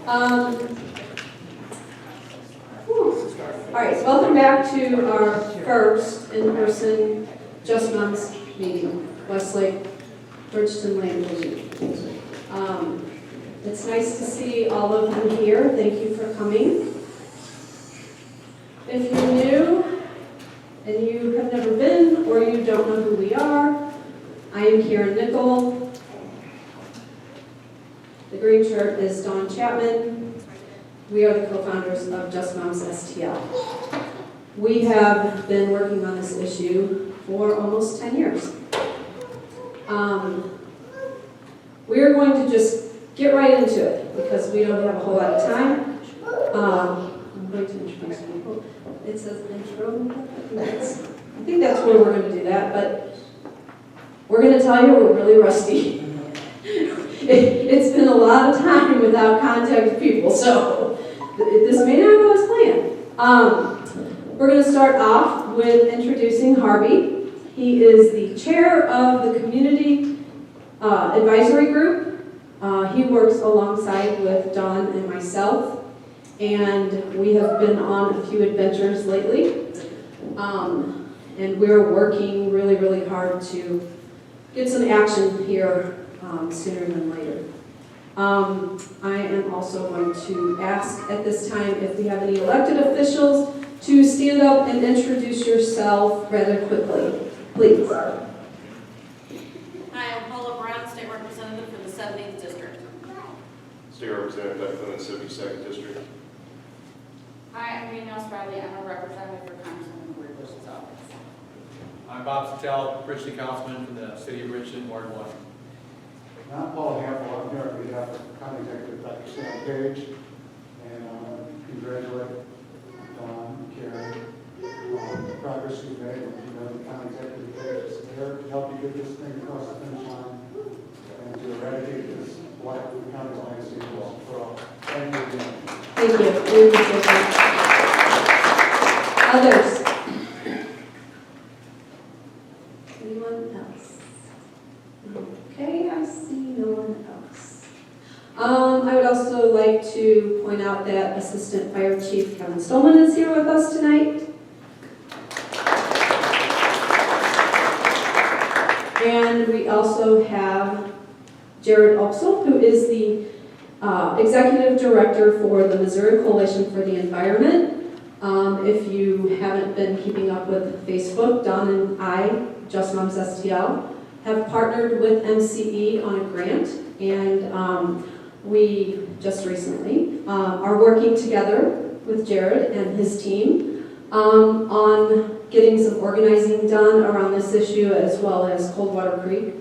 All right, so welcome back to our first in-person Just Moms meeting, Westlake Bridgeton Landfill meeting. It's nice to see all of you here. Thank you for coming. If you're new and you have never been or you don't know who we are, I am Karen Nickel. The green shirt is Dawn Chapman. We are the co-founders of Just Moms STL. We have been working on this issue for almost 10 years. We're going to just get right into it because we don't have a whole lot of time. I'm going to introduce people. It says intro. I think that's where we're going to do that, but we're going to tell you we're really rusty. It's been a lot of time without contact people, so this may not go as planned. We're going to start off with introducing Harvey. He is the chair of the community advisory group. He works alongside with Dawn and myself, and we have been on a few adventures lately. And we're working really, really hard to get some action here sooner than later. I am also going to ask at this time if we have any elected officials to stand up and introduce yourself rather quickly, please. Hi, I'm Paula Brown, State Representative for the 70th District. State Representative for the 72nd District. Hi, I'm Danielle Spradley. I'm a representative for Congressman Ward Bush's office. I'm Bob STL, Bridgeton Councilman from the City of Bridgeton, Ward 1. I'm Paul Hample. I'm here on behalf of County Executive Dr. Sam Page, and congratulate Don and Karen on the progress you've made. You know, the County Executive Page is there to help you get this thing across the finish line and to eradicate this blight from the county's landscape once and for all. Thank you again. Thank you. We appreciate that. Others? Anyone else? Okay, I see no one else. I would also like to point out that Assistant Fire Chief Kevin Stolman is here with us tonight. And we also have Jared Opsel, who is the Executive Director for the Missouri Coalition for the Environment. If you haven't been keeping up with Facebook, Don and I, Just Moms STL, have partnered with MCE on a grant, and we just recently are working together with Jared and his team on getting some organizing done around this issue as well as Coldwater Creek.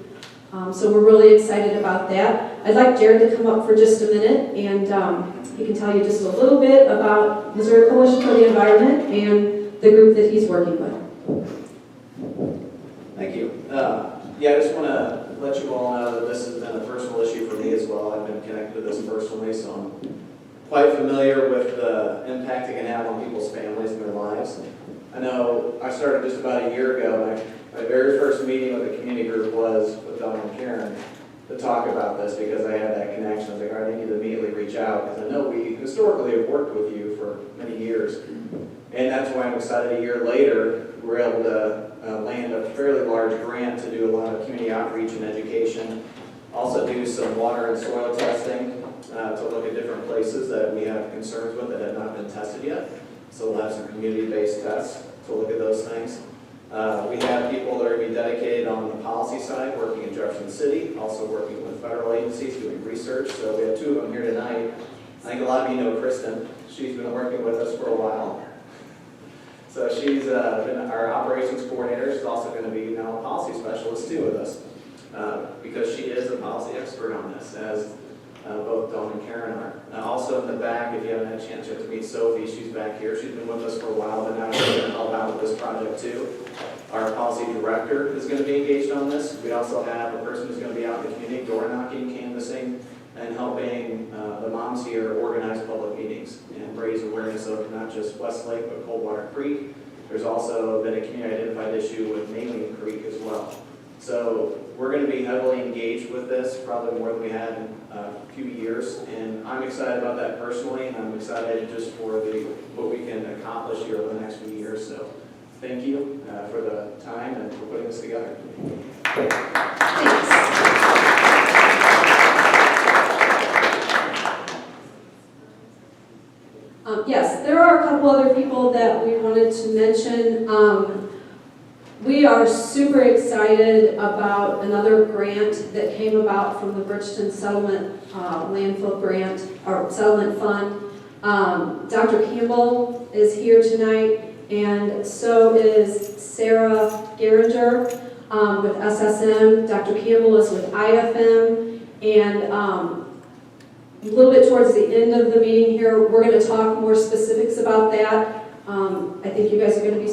So we're really excited about that. I'd like Jared to come up for just a minute, and he can tell you just a little bit about Missouri Coalition for the Environment and the group that he's working with. Thank you. Yeah, I just want to let you all know that this has been a personal issue for me as well. I've been connected to this personally, so I'm quite familiar with the impact it can have on people's families and their lives. I know I started just about a year ago. My very first meeting with the community group was with Don and Karen to talk about this because I had that connection. I was like, all right, I need to immediately reach out because I know we historically have worked with you for many years. And that's why I'm excited a year later, we're able to land a fairly large grant to do a lot of community outreach and education. Also do some water and soil testing to look at different places that we have concerns with that have not been tested yet. So we'll have some community-based tests to look at those things. We have people that are going to be dedicated on the policy side, working in Jefferson City, also working with federal agencies doing research. So we have two of them here tonight. I think a lot of you know Kristen. She's been working with us for a while. So she's been our operations coordinator. She's also going to be now a policy specialist too with us because she is a policy expert on this, as both Dawn and Karen are. Also in the back, if you haven't had a chance yet to meet Sophie, she's back here. She's been with us for a while, but now she's going to help out with this project too. Our policy director is going to be engaged on this. We also have a person who's going to be out in the community, door knocking, canvassing, and helping the moms here organize public meetings and raise awareness of not just Westlake, but Coldwater Creek. There's also been a community identified issue with Maline Creek as well. So we're going to be heavily engaged with this, probably more than we had in a few years. And I'm excited about that personally, and I'm excited just for what we can accomplish here over the next few years. So thank you for the time and for putting this together. Yes, there are a couple other people that we wanted to mention. We are super excited about another grant that came about from the Bridgeton Settlement Landfill Grant, or Settlement Fund. Dr. Campbell is here tonight, and so is Sarah Geringer with SSM. Dr. Campbell is with IFM, and a little bit towards the end of the meeting here, we're going to talk more specifics about that. I think you guys are going to be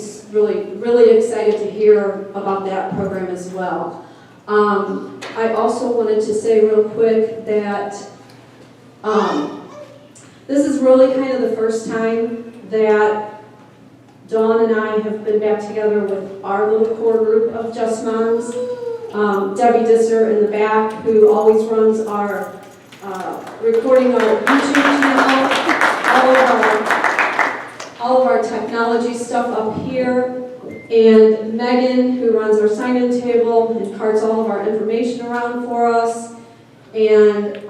really excited to hear about that program as well. I also wanted to say real quick that this is really kind of the first time that Dawn and I have been back together with our little core group of Just Moms. Debbie Disser in the back, who always runs our recording our YouTube channel, all of our technology stuff up here, and Megan, who runs our sign-in table and carts all of our information around for us, and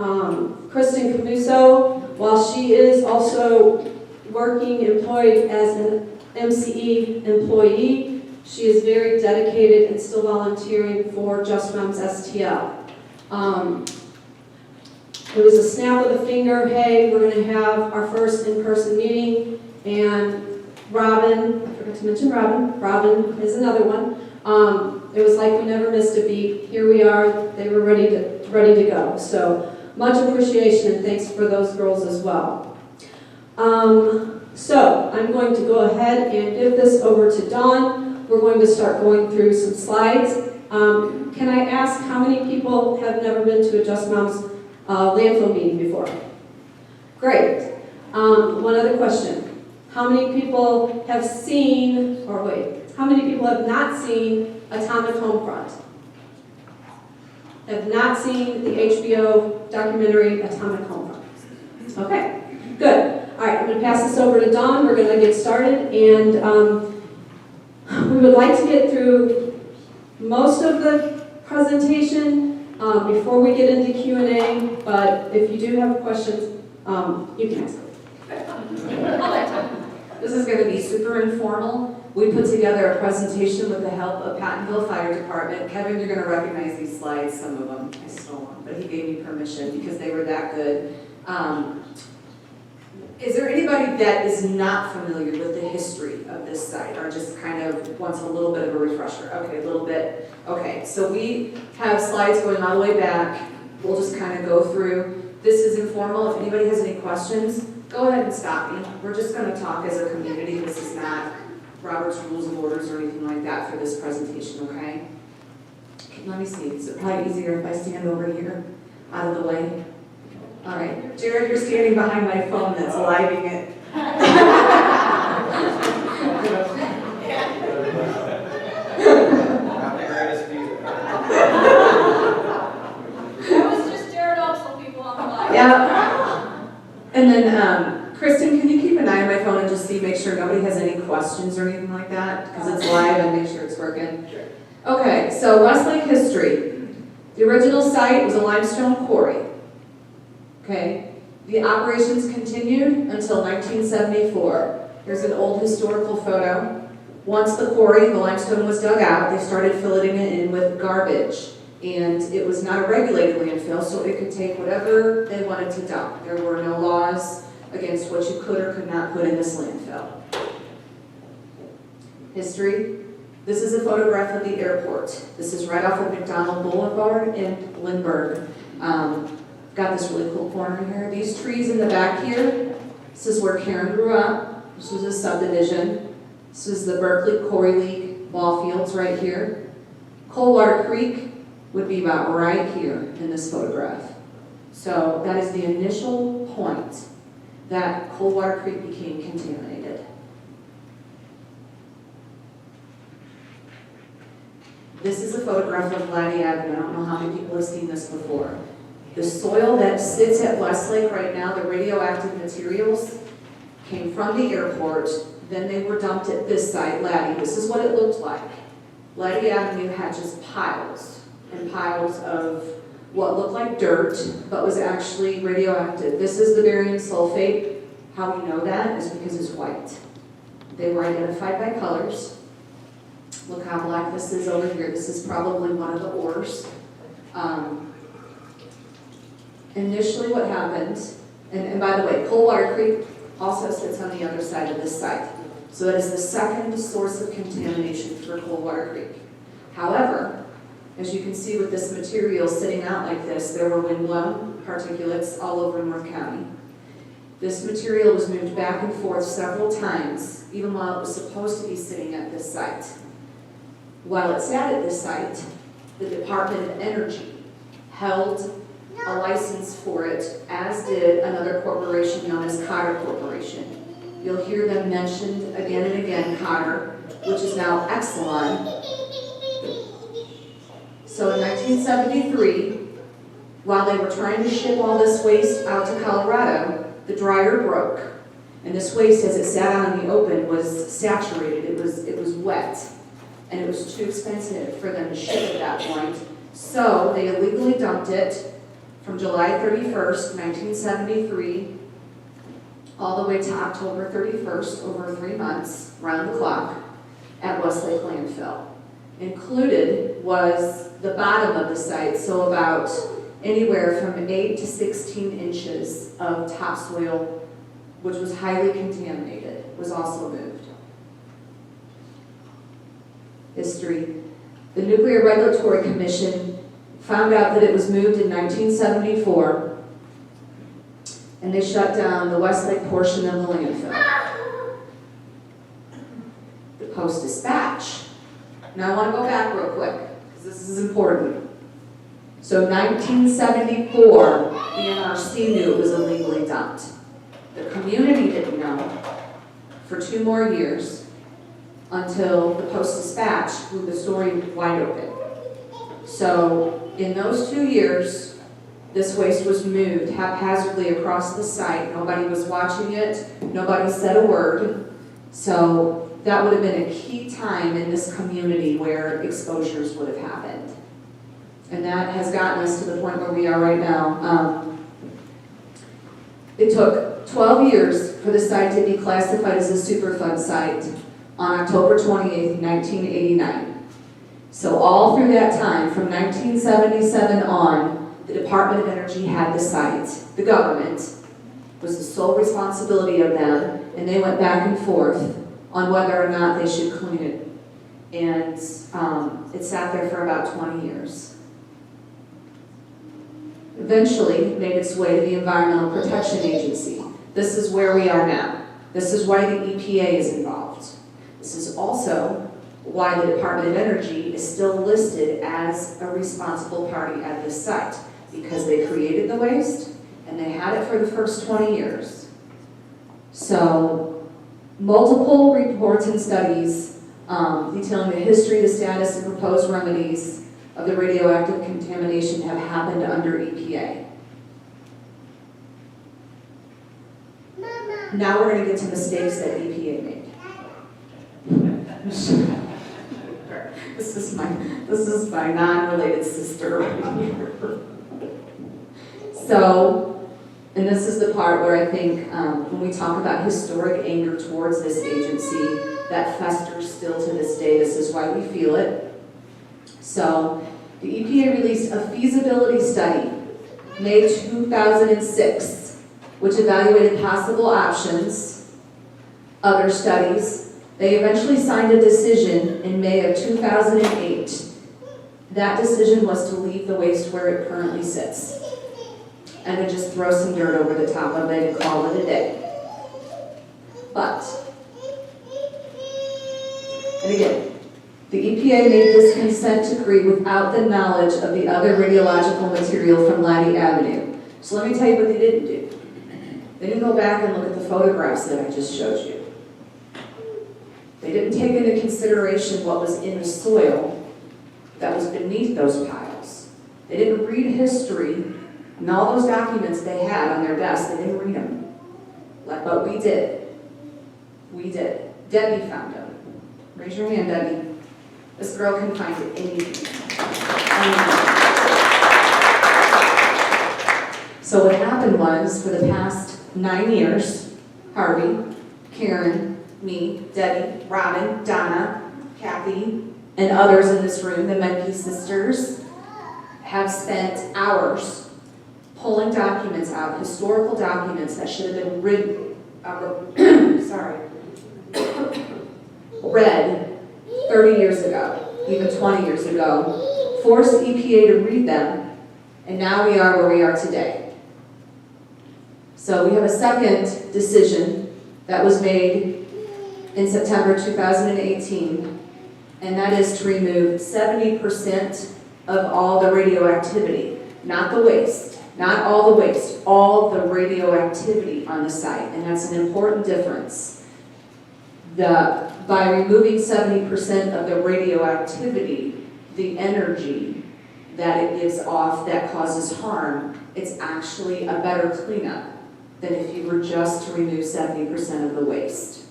Kristen Camuso, while she is also employed as an MCE employee, she is very dedicated and still volunteering for Just Moms STL. It was a snap of the finger, hey, we're going to have our first in-person meeting, and Robin, I forgot to mention Robin is another one. It was like we never missed a beat. Here we are, they were ready to go. So much appreciation and thanks for those girls as well. So I'm going to go ahead and give this over to Dawn. We're going to start going through some slides. Can I ask how many people have never been to a Just Moms landfill meeting before? Great. One other question. How many people have seen, how many people have not seen Atomic Homefront? Have not seen the HBO documentary Atomic Homefront? Okay, good. All right, I'm going to pass this over to Dawn. We're going to get started, and we would like to get through most of the presentation before we get into Q&A, but if you do have questions, you can ask them. This is going to be super informal. We put together a presentation with the help of Pattonville Fire Department. Kevin, you're going to recognize these slides, some of them. I stole them, but he gave me permission because they were that good. Is there anybody that is not familiar with the history of this site or just kind of wants a little bit of a refresher? Okay, a little bit. Okay, so we have slides going all the way back. We'll just kind of go through. This is informal. If anybody has any questions, go ahead and stop me. We're just going to talk as a community. This is not Robert's Rules of Orders or anything like that for this presentation, okay? Let me see. Is it probably easier if I stand over here, out of the way? All right. Jared, you're standing behind my phone that's living it. That was just Jared also, people on the line. Yeah. And then, Kristen, can you keep an eye on my phone and just make sure nobody has any questions or anything like that? Because it's live and make sure it's working. Sure. Okay, so Westlake History. The original site was a limestone quarry. Okay, the operations continued until 1974. Here's an old historical photo. Once the quarry, the limestone was dug out, they started filling it in with garbage. And it was not a regulated landfill, so it could take whatever they wanted to dump. There were no laws against what you could or could not put in this landfill. History. This is a photograph of the airport. This is right off of McDonald Boulevard in Lindbergh. Got this really cool corner here. These trees in the back here, this is where Karen grew up. This was a subdivision. This is the Berkeley Quarry League ball fields right here. Coldwater Creek would be about right here in this photograph. So that is the initial point that Coldwater Creek became contaminated. This is a photograph of Laddie Avenue. I don't know how many people have seen this before. The soil that sits at Westlake right now, the radioactive materials, came from the airport, then they were dumped at this site, Laddie. This is what it looked like. Laddie Avenue had just piles and piles of what looked like dirt, but was actually radioactive. This is the barium sulfate. How we know that is because it's white. They were identified by colors. Look how black this is over here. This is probably one of the ores. Initially what happened, and by the way, Coldwater Creek also sits on the other side of this site. So it is the second source of contamination for Coldwater Creek. However, as you can see with this material sitting out like this, there were windblown particulates all over North County. This material was moved back and forth several times, even while it was supposed to be sitting at this site. While it sat at this site, the Department of Energy held a license for it, as did another corporation known as Cotter Corporation. You'll hear them mentioned again and again, Cotter, which is now Exelon. So in 1973, while they were trying to ship all this waste out to Colorado, the dryer broke. And this waste, as it sat out in the open, was saturated. It was wet. And it was too expensive for them to ship at that point. So they illegally dumped it from July 31st, 1973, all the way to October 31st, over 3 months, round the clock, at West Lake Landfill. Included was the bottom of the site, so about anywhere from 8 to 16 inches of topsoil, which was highly contaminated, was also moved. History. The Nuclear Regulatory Commission found out that it was moved in 1974, and they shut down the Westlake portion of the landfill. The Post-Dispatch. Now I want to go back real quick, because this is important. So 1974, the NRC knew it was illegally dumped. The community didn't know for 2 more years until the Post-Dispatch blew the story wide open. So in those 2 years, this waste was moved haphazardly across the site. Nobody was watching it. Nobody said a word. So that would have been a key time in this community where exposures would have happened. And that has gotten us to the point where we are right now. It took 12 years for the site to be classified as a Superfund site on October 28th, 1989. So all through that time, from 1977 on, the Department of Energy had the site. The government was the sole responsibility of them, and they went back and forth on whether or not they should clean it. And it sat there for about 20 years. Eventually, it made its way to the Environmental Protection Agency. This is where we are now. This is why the EPA is involved. This is also why the Department of Energy is still listed as a responsible party at this site, because they created the waste and they had it for the first 20 years. So, multiple reports and studies detailing the history, the status, and proposed remedies of the radioactive contamination have happened under EPA. Now we're going to get to mistakes that EPA made. This is my non-related sister right here. So, and this is the part where I think when we talk about historic anger towards this agency, that festers still to this day. This is why we feel it. So, the EPA released a feasibility study, May 2006, which evaluated possible options, other studies. They eventually signed a decision in May of 2008. That decision was to leave the waste where it currently sits, and to just throw some dirt over the top of it and call it a day. But, and again, the EPA made this consent decree without the knowledge of the other radiological material from Laddie Avenue. So let me tell you what they didn't do. They didn't go back and look at the photographs that I just showed you. They didn't take into consideration what was in the soil that was beneath those piles. They didn't read history, and all those documents they had on their desk, they didn't read them. But we did. We did. Debbie found them. Raise your hand, Debbie. This girl can find anything. So what happened was, for the past 9 years, Harvey, Karen, me, Debbie, Robin, Donna, Kathy, and others in this room, the Menke sisters, have spent hours pulling documents out, historical documents that should have been read 30 years ago, even 20 years ago, forced EPA to read them, and now we are where we are today. So we have a second decision that was made in September 2018, and that is to remove 70% of all the radioactivity, not the waste, not all the waste, all the radioactivity on the site, and that's an important difference. By removing 70% of the radioactivity, the energy that it gives off that causes harm, it's actually a better cleanup than if you were just to remove 70% of the waste.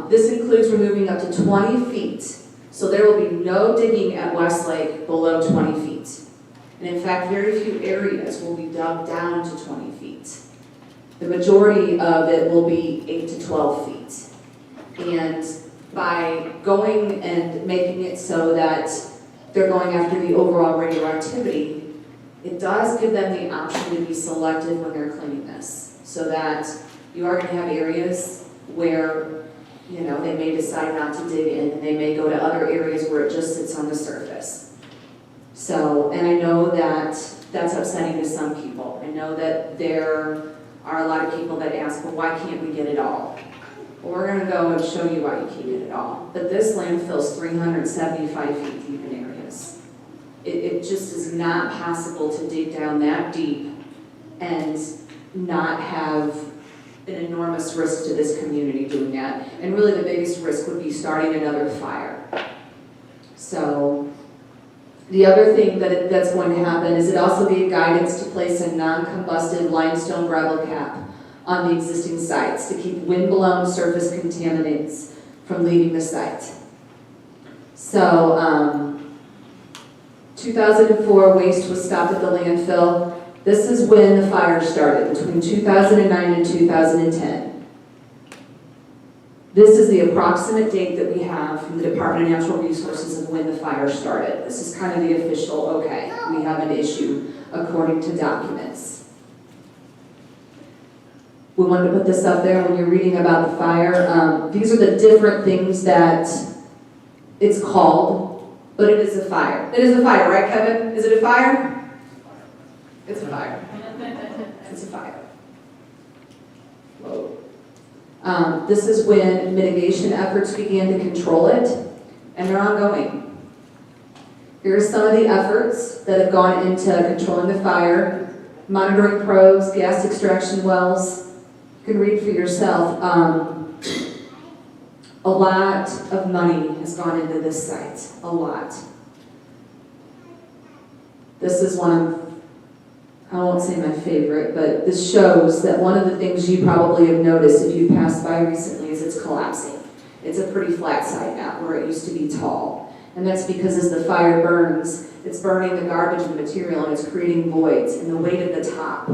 This includes removing up to 20 feet, so there will be no digging at Westlake below 20 feet. And in fact, very few areas will be dug down to 20 feet. The majority of it will be 8 to 12 feet. And by going and making it so that they're going after the overall radioactivity, it does give them the option to be selective when they're cleaning this, so that you are going to have areas where, you know, they may decide not to dig in, and they may go to other areas where it just sits on the surface. So, and I know that that's upsetting to some people. I know that there are a lot of people that ask, well, why can't we get it all? Well, we're going to go and show you why you can't get it all. But this landfill is 375 feet deep in areas. It just is not possible to dig down that deep and not have an enormous risk to this community doing that. And really the biggest risk would be starting another fire. So the other thing that's going to happen is it also gave guidance to place a non-combusted limestone gravel cap on the existing sites to keep wind-blown surface contaminants from leaving the site. So 2004, waste was stopped at the landfill. This is when the fire started, between 2009 and 2010. This is the approximate date that we have from the Department of Natural Resources of when the fire started. This is kind of the official, okay, we have an issue according to documents. We wanted to put this up there when you're reading about the fire. These are the different things that it's called, but it is a fire. It is a fire, right, Kevin? Is it a fire? It's a fire. It's a fire. Whoa. This is when mitigation efforts began to control it, and they're ongoing. Here are some of the efforts that have gone into controlling the fire: monitoring probes, gas extraction wells. You can read for yourself. A lot of money has gone into this site, a lot. This is one of, I won't say my favorite, but this shows that one of the things you probably have noticed if you passed by recently is it's collapsing. It's a pretty flat site now where it used to be tall. And that's because as the fire burns, it's burning the garbage and the material and it's creating voids, and the weight of the top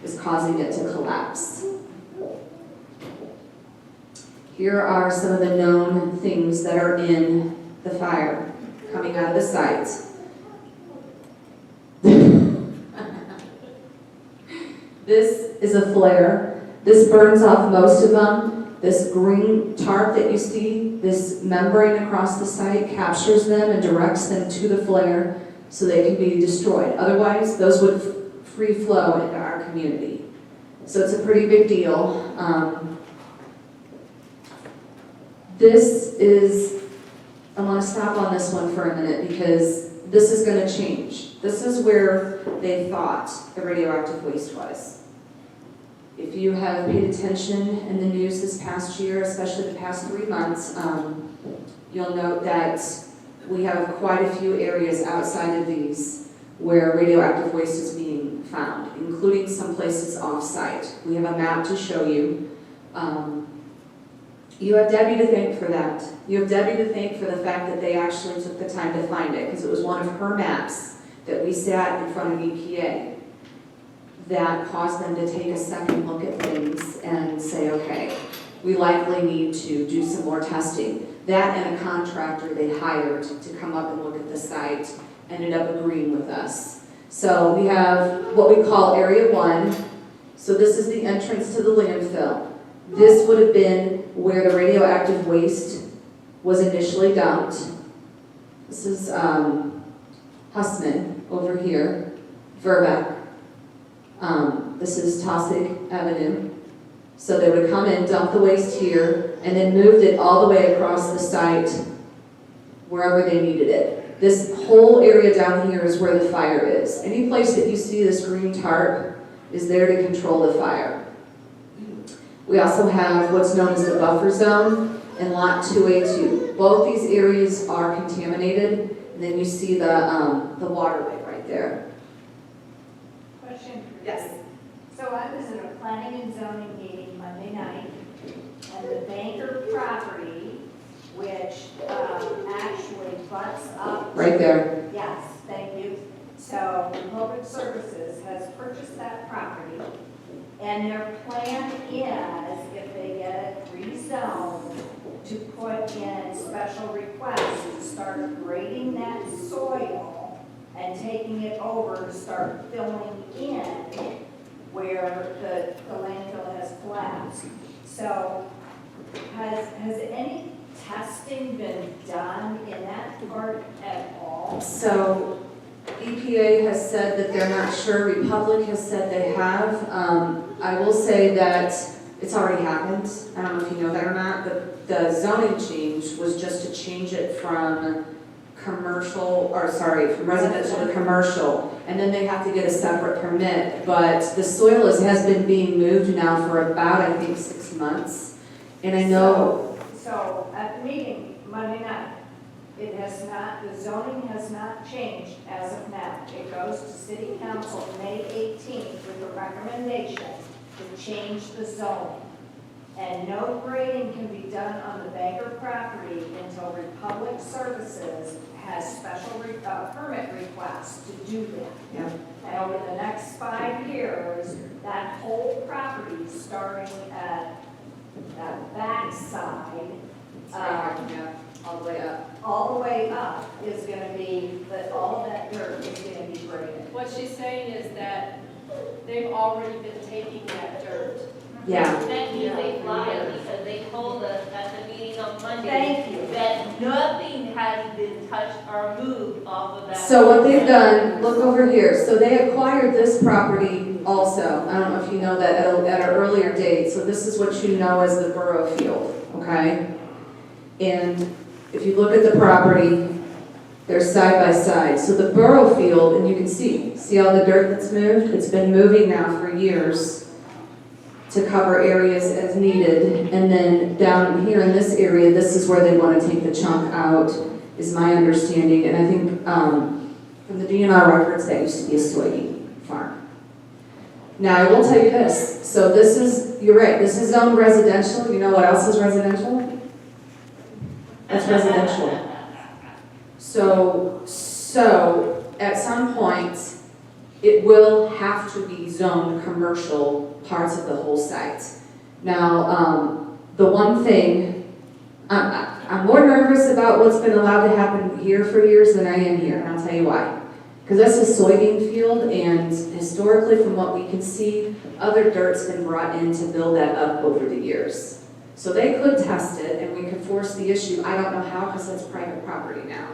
is causing it to collapse. Here are some of the known things that are in the fire coming out of the site. This is a flare. This burns off most of them. This green tarp that you see, this membrane across the site, captures them and directs them to the flare so they can be destroyed. Otherwise, those would free flow into our community. So it's a pretty big deal. This is, I want to stop on this one for a minute because this is going to change. This is where they thought the radioactive waste was. If you have paid attention in the news this past year, especially the past 3 months, you'll note that we have quite a few areas outside of these where radioactive waste is being found, including some places off-site. We have a map to show you. You have Debbie to thank for that. You have Debbie to thank for the fact that they actually took the time to find it, because it was one of her maps that we sat in front of EPA that caused them to take a second look at things and say, okay, we likely need to do some more testing. That and a contractor they hired to come up and look at the site ended up agreeing with us. So we have what we call Area 1. So this is the entrance to the landfill. This would have been where the radioactive waste was initially dumped. This is Hussman over here, Verbeck. This is Tossig Avenue. So they would come in, dump the waste here, and then moved it all the way across the site wherever they needed it. This whole area down here is where the fire is. Any place that you see this green tarp is there to control the fire. We also have what's known as the buffer zone and lot 2A2. Both these areas are contaminated, and then you see the waterway right there. Question. Yes. So I was at a planning and zoning meeting Monday night, and the Banker property, which actually butts up. Right there. Yes, thank you. So Public Services has purchased that property, and their plan is, if they get it rezoned, to put in special requests to start grading that soil and taking it over to start filling in where the landfill has collapsed. So has any testing been done in that part at all? So EPA has said that they're not sure. Republic has said they have. I will say that it's already happened. I don't know if you know that or not, but the zoning change was just to change it from from residential to commercial, and then they have to get a separate permit. But the soil has been being moved now for about, I think, 6 months. And I know. So at the meeting Monday night, it has not, the zoning has not changed as of now. It goes to City Council May 18th with a recommendation to change the zoning. And no grading can be done on the Banker property until Republic Services has special permit requests to do that. Yeah. And over the next 5 years, that whole property, starting at that backside, All the way up. all the way up, is going to be, that all of that dirt is going to be graded. What she's saying is that they've already been taking that dirt. Yeah. That means they lied because they told us at the meeting on Monday Thank you. that nothing has been touched or moved off of that. So what they've done, look over here. So they acquired this property also. I don't know if you know that at an earlier date. So this is what you know as the borough field, okay? And if you look at the property, they're side by side. So the borough field, and you can see all the dirt that's moved? It's been moving now for years to cover areas as needed. And then down here in this area, this is where they want to take the chunk out, is my understanding. And I think from the DNR records, that used to be a soybean farm. Now, I will tell you this. So this is, you're right, this is zoned residential. You know what else is residential? That's residential. So at some point, it will have to be zoned commercial parts of the whole site. Now, the one thing, I'm more nervous about what's been allowed to happen here for years than I am here, and I'll tell you why. Because that's a soybean field, and historically, from what we can see, other dirt's been brought in to build that up over the years. So they could test it, and we could force the issue. I don't know how, because that's private property now.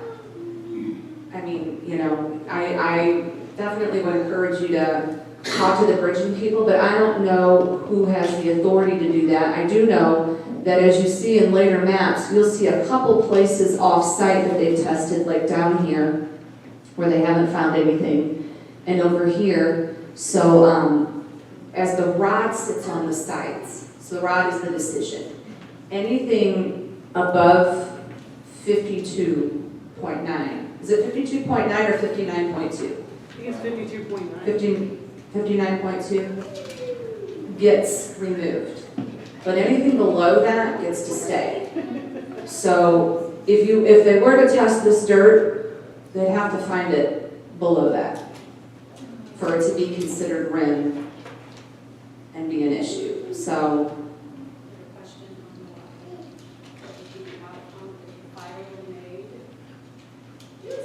I mean, you know, I definitely would encourage you to talk to the Bridgeton people, but I don't know who has the authority to do that. I do know that as you see in later maps, you'll see a couple places off-site that they've tested, like down here, where they haven't found anything, and over here. So as the rod sits on the sites, so the rod is the decision. Anything above 52 52.9. Is it 52.9 or 59.2? I think it's 52.9. 59.2 gets removed. But anything below that gets to stay. So if they were to test this dirt, they'd have to find it below that for it to be considered RIN and be an issue. So, Question on the fire made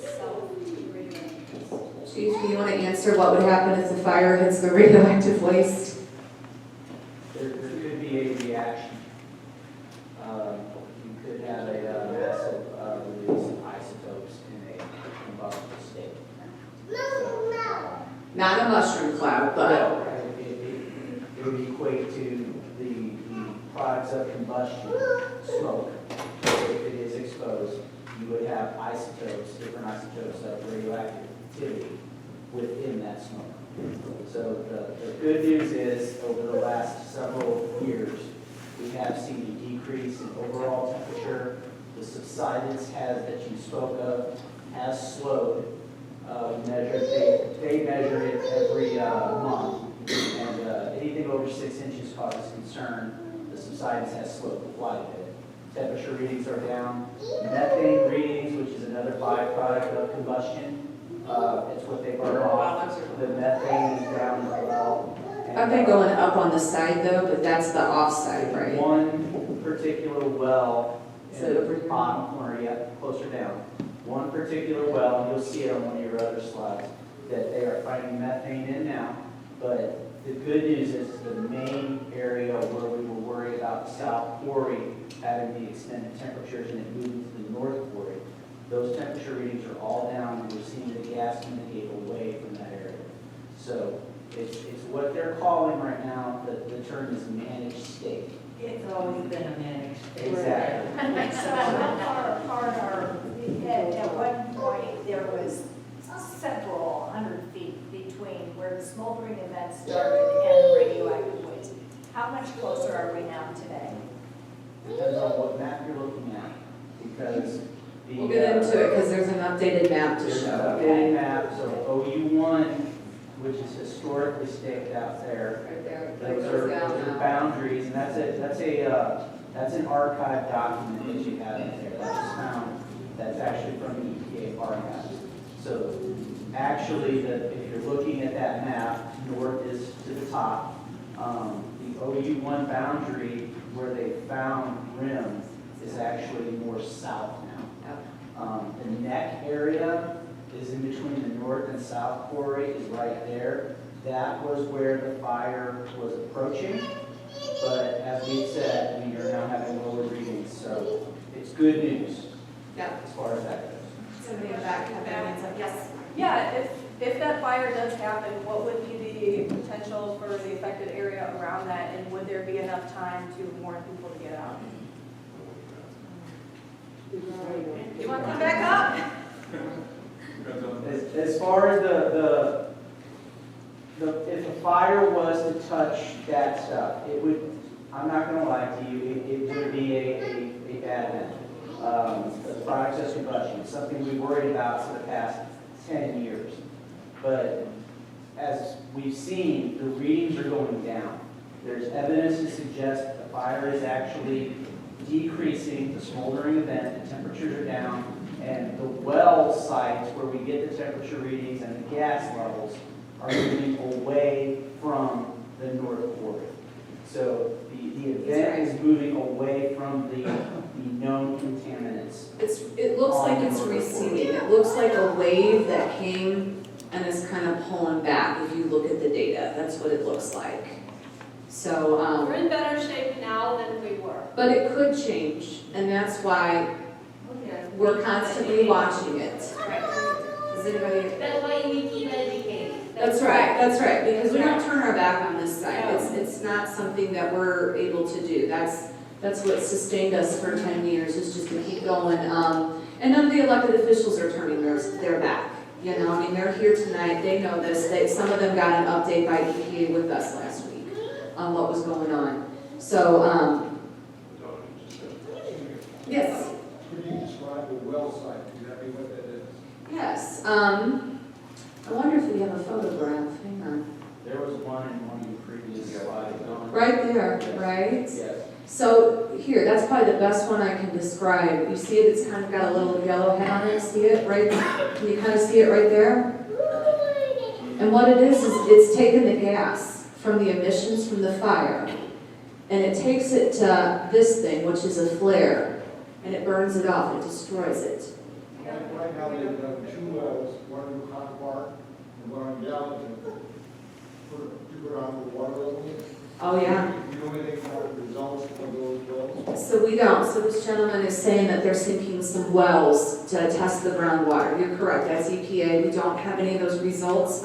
self-regulating. Chief, do you want to answer what would happen if the fire hits the radioactive waste? There could be a reaction. You could have a massive release of isotopes in a combustible state. Not a mushroom cloud, but Well, it would equate to the products of combustion, smoke. If it is exposed, you would have isotopes, different isotopes of radioactivity within that smoke. So the good news is, over the last several years, we have seen a decrease in overall temperature. The subsidence that you spoke of has slowed. They measure it every month, and anything over 6 inches causes concern. The subsidence has slowed quite a bit. Temperature readings are down. Methane readings, which is another byproduct of combustion, it's what they burn off. The methane is down as well. I've been going up on the side though, but that's the off side, right? One particular well Is in it over the here? bottom corner, yeah, closer down. One particular well, and you'll see it on one of your other slides, that they are finding methane in now. But the good news is the main area where we were worried about the South Quarry having the extended temperatures and it moving to the North Quarry, those temperature readings are all down, and we're seeing the gas mitigate away from that area. So it's what they're calling right now, the term is managed state. It's always been a managed. Exactly. So how far apart are, at one point, there was several hundred feet between where the smoldering event started and the radioactive waste. How much closer are we now today? Depends on what map you're looking at, because the. We'll get into it because there's an updated map to There's an show. updated map, so OU1, which is historically staked out there. Right there. Those are boundaries, and that's an archive document that you have in there that was found, that's actually from the EPA archives. So actually, if you're looking at that map, north is to the top. The OU1 boundary where they found rim is actually more south now. The neck area is in between the north and south quarry is right there. That was where the fire was approaching, but as we said, we are now having lower readings, so it's good news as far as that goes. Somebody in the back had their hands up. Yes. Yeah, if that fire does happen, what would be the potential for the affected area around that, and would there be enough time to warn people to get out? You want to come back up? As far as if a fire was to touch that stuff, it would, I'm not gonna lie to you, it would be a bad event. The process combustion, it's something we've worried about for the past 10 years. But as we've seen, the readings are going down. There's evidence to suggest that the fire is actually decreasing, the smoldering event, the temperatures are down, and the well sites where we get the temperature readings and the gas levels are moving away from the North Quarry. So the event is moving away from the known contaminants. It looks like it's receding. It looks like a wave that came and is kind of pulling back if you look at the data. That's what it looks like. So, We're in better shape now than we were. but it could change, and that's why we're constantly watching it. Does anybody? That's why we keep educating. That's right, because we don't turn our back on this side. It's not something that we're able to do. That's what sustained us for 10 years, is just to keep going. And none of the elected officials are turning their back. You know, I mean, they're here tonight, they know this. Some of them got an update by EPA with us last week on what was going on. So, yes. Could you describe the well site? Do you have exactly what that is? Yes, I wonder if we have a photograph, hang on. There was one in one of your previous slides. Right there, right? Yes. So here, that's probably the best one I can describe. You see it, it's kind of got a little yellow head on it, see it, right? Can you kind of see it right there? And what it is it's taken the gas from the emissions from the fire, and it takes it to this thing, which is a flare, and it burns it off, it destroys it. Right now, they've done 2 wells, one in Cotton Park and one in Gallatin. Put on the water level. Oh, yeah. Do you know anything about the results of those wells? So we don't. So this gentleman is saying that they're sinking some wells to test the groundwater. You're correct, that's EPA. We don't have any of those results.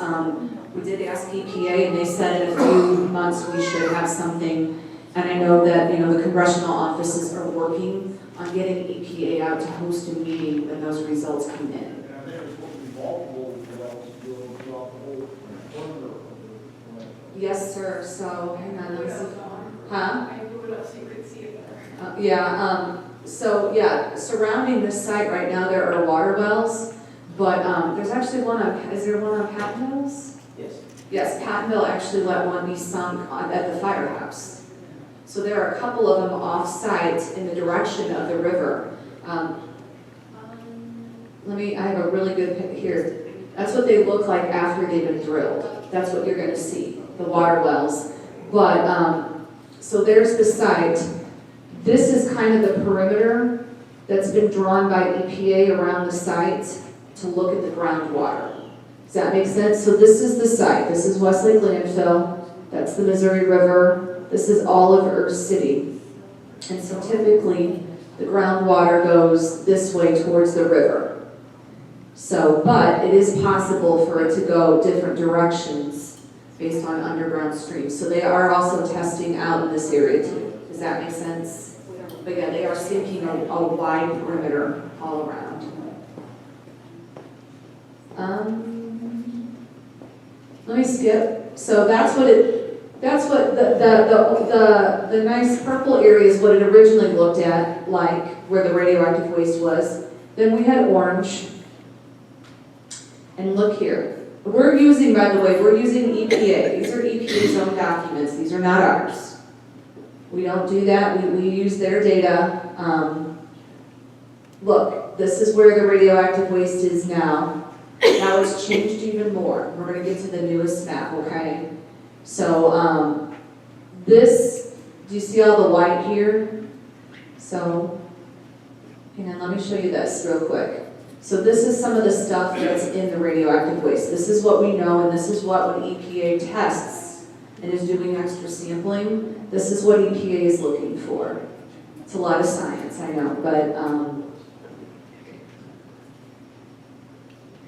We did ask EPA, and they said in a few months we should have something. And I know that, you know, the congressional offices are working on getting EPA out to host a meeting when those results come in. And I think it's supposed to be multiple wells to go throughout the whole perimeter of the. Yes, sir. So hang on, let me see. Huh? I moved it up so you could see it better. So yeah, surrounding this site right now, there are water wells, but there's actually one on, is there one on Patton Mills? Yes. Yes, Pattonville actually let one be sunk at the firehouse. So there are a couple of them off-site in the direction of the river. I have a really good pic here. That's what they look like after they've been drilled. That's what you're gonna see, the water wells. But, so there's the site. This is kind of the perimeter that's been drawn by EPA around the site to look at the groundwater. Does that make sense? So this is the site. This is West Lake Landfill. That's the Missouri River. This is all of Earth City. And so typically, the groundwater goes this way towards the river. So, but it is possible for it to go different directions based on underground streams. So they are also testing out in this area too. Does that make sense? But yeah, they are sinking a wide perimeter all around. Let me skip. So that's what the nice purple area is what it originally looked at, like where the radioactive waste was. Then we had orange. And look here. We're using, by the way, we're using EPA. These are EPA's own documents. These are not ours. We don't do that. We use their data. Look, this is where the radioactive waste is now. Now it's changed even more. We're going to get to the newest map, okay? So this, do you see all the white here? So, hang on, let me show you this real quick. So this is some of the stuff that's in the radioactive waste. This is what we know, and this is what when EPA tests and is doing extra sampling, this is what EPA is looking for. It's a lot of science, I know, but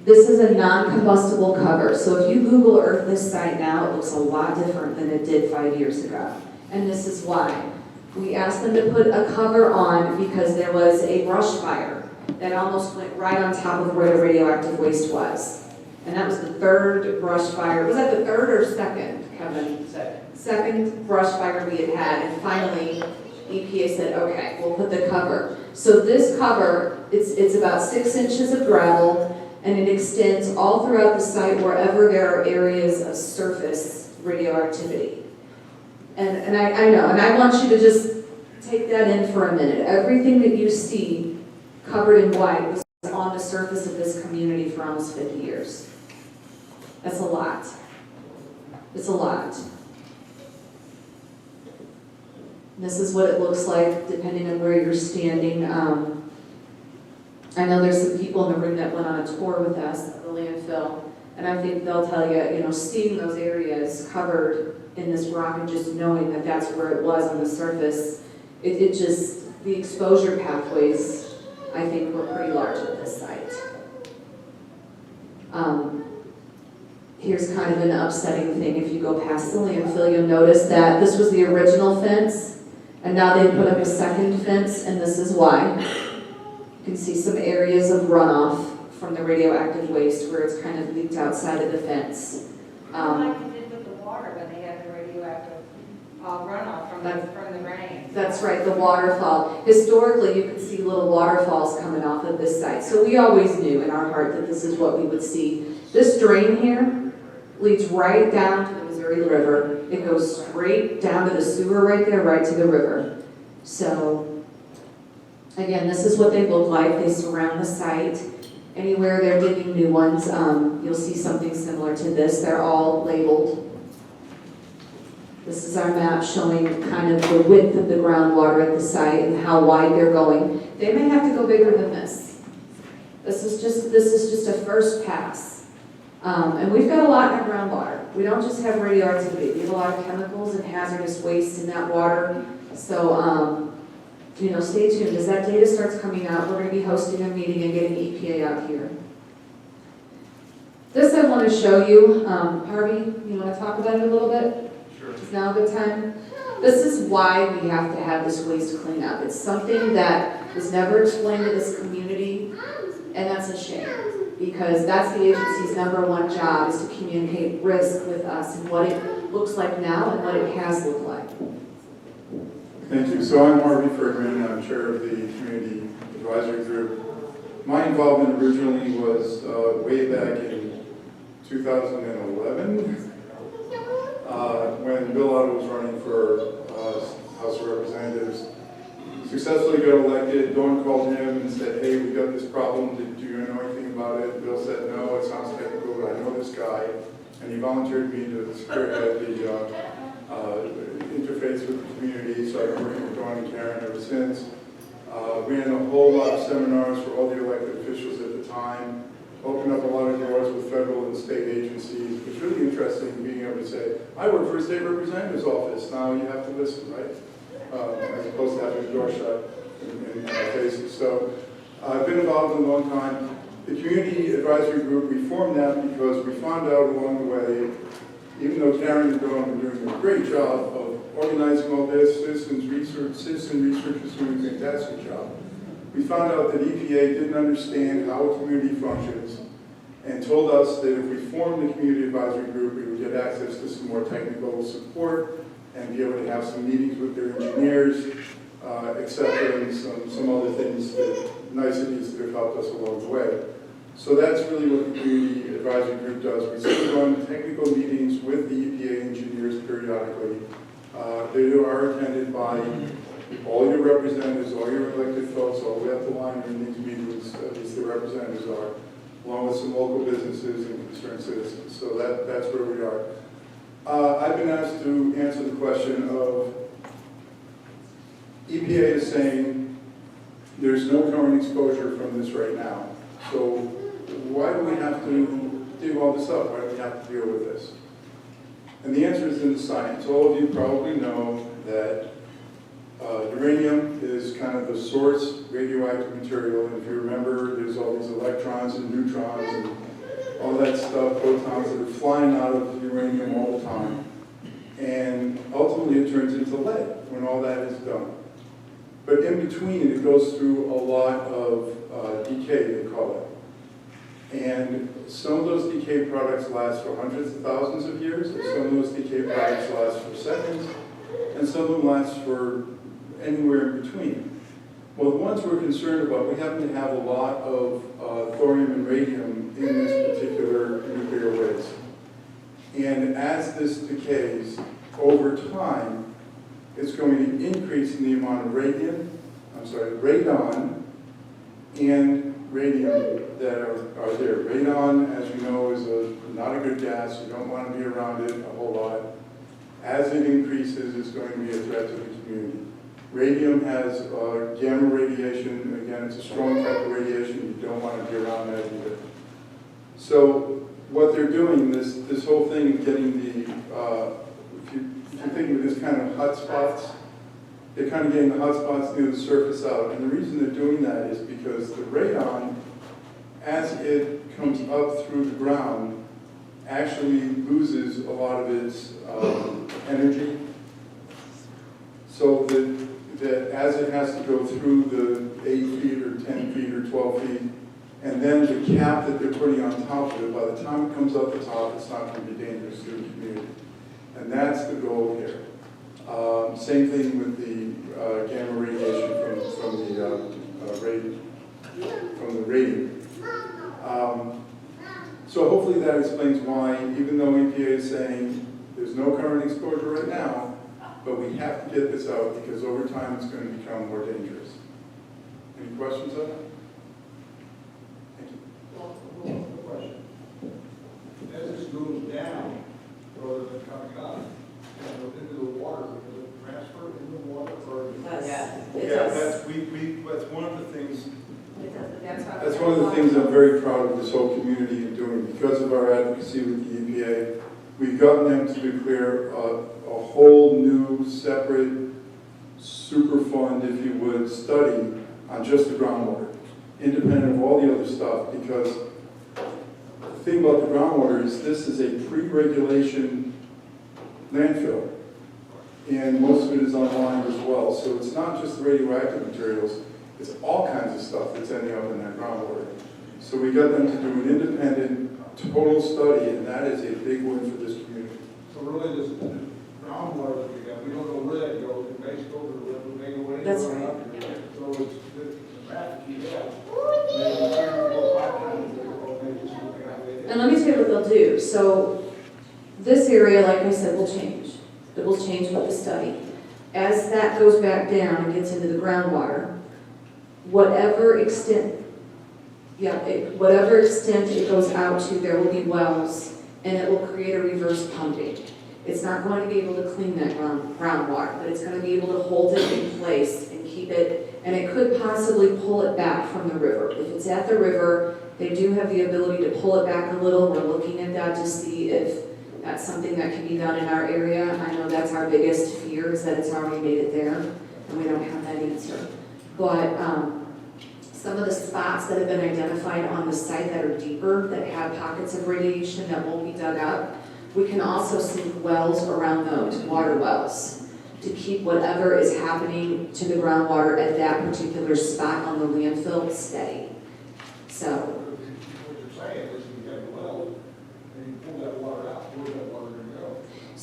this is a non-combustible cover. So if you Google Earth this site now, it looks a lot different than it did 5 years ago. And this is why. We asked them to put a cover on because there was a brush fire that almost went right on top of where the radioactive waste was. And that was the third brush fire. Was that the third or second, Kevin? Second brush fire we had had. And finally, EPA said, okay, we'll put the cover. So this cover, it's about 6 inches of gravel, and it extends all throughout the site wherever there are areas of surface radioactivity. And I know, and I want you to just take that in for a minute. Everything that you see covered in white was on the surface of this community for almost 50 years. That's a lot. It's a lot. This is what it looks like depending on where you're standing. I know there's some people in the room that went on a tour with us of the landfill, and I think they'll tell you, seeing those areas covered in this rock and just knowing that that's where it was on the surface, it just, the exposure pathways, I think, were pretty large at this site. Here's kind of an upsetting thing. If you go past the landfill, you'll notice that this was the original fence, and now they put up a second fence, and this is why. You can see some areas of runoff from the radioactive waste where it's kind of leaked outside of the fence. Like you did with the water when they had the radioactive All runoff from the rain. That's right, the waterfall. Historically, you can see little waterfalls coming off of this site. So we always knew in our heart that this is what we would see. This drain here leads right down to the Missouri River. It goes straight down to the sewer right there, right to the river. So, again, this is what they look like. They surround the site. Anywhere they're digging new ones, you'll see something similar to this. They're all labeled. This is our map showing kind of the width of the groundwater at the site and how wide they're going. They may have to go bigger than this. This is just a first pass. And we've got a lot in our groundwater. We don't just have radioactivity. We have a lot of chemicals and hazardous waste in that water. So, stay tuned. As that data starts coming out, we're going to be hosting a meeting and getting EPA out here. This I want to show you. Harvey, you want to talk about it a little bit? Sure. Is now a good time? This is why we have to have this waste cleanup. It's something that was never explained to this community, and that's a shame, because that's the agency's #1 job, is to communicate risk with us and what it looks like now and what it has looked like. Thank you. So I'm Harvey Fergman. I'm chair of the Community Advisory Group. My involvement originally was way back in 2011 when Bill Otto was running for House of Representatives. Successfully got elected. Dawn called him and said, "Hey, we got this problem. Do you know anything about it?" Bill said, "No, it sounds technical, but I know this guy." And he volunteered me to spearhead the interface with the community, so I've been working with Dawn and Karen ever since. Ran a whole lot of seminars for all the elected officials at the time, opened up a lot of doors with federal and state agencies. It was really interesting being able to say, I work for a state representative's office, now you have to listen, right? As opposed to having the door shut in our faces. So I've been involved in a long time. The Community Advisory Group, we formed that because we found out along the way, even though Karen and Dawn were doing a great job of organizing all this, citizen research is doing a fantastic job. We found out that EPA didn't understand how a community functions and told us that if we formed the Community Advisory Group, we would get access to some more technical support and be able to have some meetings with their engineers, et cetera, and some other things, niceties that have helped us along the way. So that's really what the Community Advisory Group does. We sit on technical meetings with the EPA engineers periodically. They are attended by all your representatives, all your elected folks, all the way up the line in these meetings, at least the representatives are, along with some local businesses and concerned citizens. So that's where we are. I've been asked to answer the question of, EPA is saying there's no current exposure from this right now. So why do we have to dig all this up? Why do we have to deal with this? And the answer is in the science. All of you probably know that uranium is kind of the source radioactive material. And if you remember, there's all these electrons and neutrons and all that stuff, photons that are flying out of uranium all the time. And ultimately it turns into lead when all that is done. But in between, it goes through a lot of decay, they call it. And some of those decay products last for hundreds of thousands of years, and some of those decay products last for seconds, and some of them last for anywhere in between. Well, the ones we're concerned about, we happen to have a lot of thorium and radium in this particular nuclear waste. And as this decays over time, it's going to increase in the amount of radon and radium that are there. Radon, as you know, is not a good gas. You don't want to be around it a whole lot. As it increases, it's going to be a threat to the community. Radium has gamma radiation. Again, it's a strong type of radiation. You don't want to be around that either. So what they're doing, this whole thing of getting the, if you're thinking of this kind of hot spots, they're kind of getting the hot spots near the surface out. And the reason they're doing that is because the radon, as it comes up through the ground, actually loses a lot of its energy. So that as it has to go through the 8 feet or 10 feet or 12 feet, and then the cap that they're putting on top of it, by the time it comes up the top, it's not going to be dangerous to the community. And that's the goal here. Same thing with the gamma radiation from the radium. So hopefully that explains why, even though EPA is saying there's no current exposure right now, but we have to get this out because over time it's going to become more dangerous. Any questions on that? Thank you. Question. As this goes down, rather than coming up, into the water, does it transfer in the water or? That's one of the things. It does, that's how. That's one of the things I'm very proud of this whole community in doing. Because of our advocacy with the EPA, we've gotten them to declare a whole new separate Superfund, if you would, study on just the groundwater, independent of all the other stuff, because the thing about the groundwater is this is a pre-regulation landfill, and most of it is online as well. So it's not just the radioactive materials, it's all kinds of stuff that's ending up in that groundwater. So we got them to do an independent, total study, and that is a big win for this community. So really, this groundwater that we got, we don't know where that goes. It may go to the river, may go anywhere. That's right. So it's the fact that you have. And let me tell you what they'll do. So this area, like I said, will change. It will change with the study. As that goes back down and gets into the groundwater, whatever extent it goes out to, there will be wells, and it will create a reverse pumping. It's not going to be able to clean that groundwater, but it's going to be able to hold it in place and keep it, and it could possibly pull it back from the river. If it's at the river, they do have the ability to pull it back a little. We're looking at that to see if that's something that can be done in our area. I know that's our biggest fear, is that it's already made it there, and we don't have that answer. But some of the spots that have been identified on the site that are deeper, that have pockets of radiation that won't be dug up, we can also sink wells around those, water wells, to keep whatever is happening to the groundwater at that particular spot on the landfill steady. So, What you're saying is you got a well, and you pull that water out, where's that water going to go?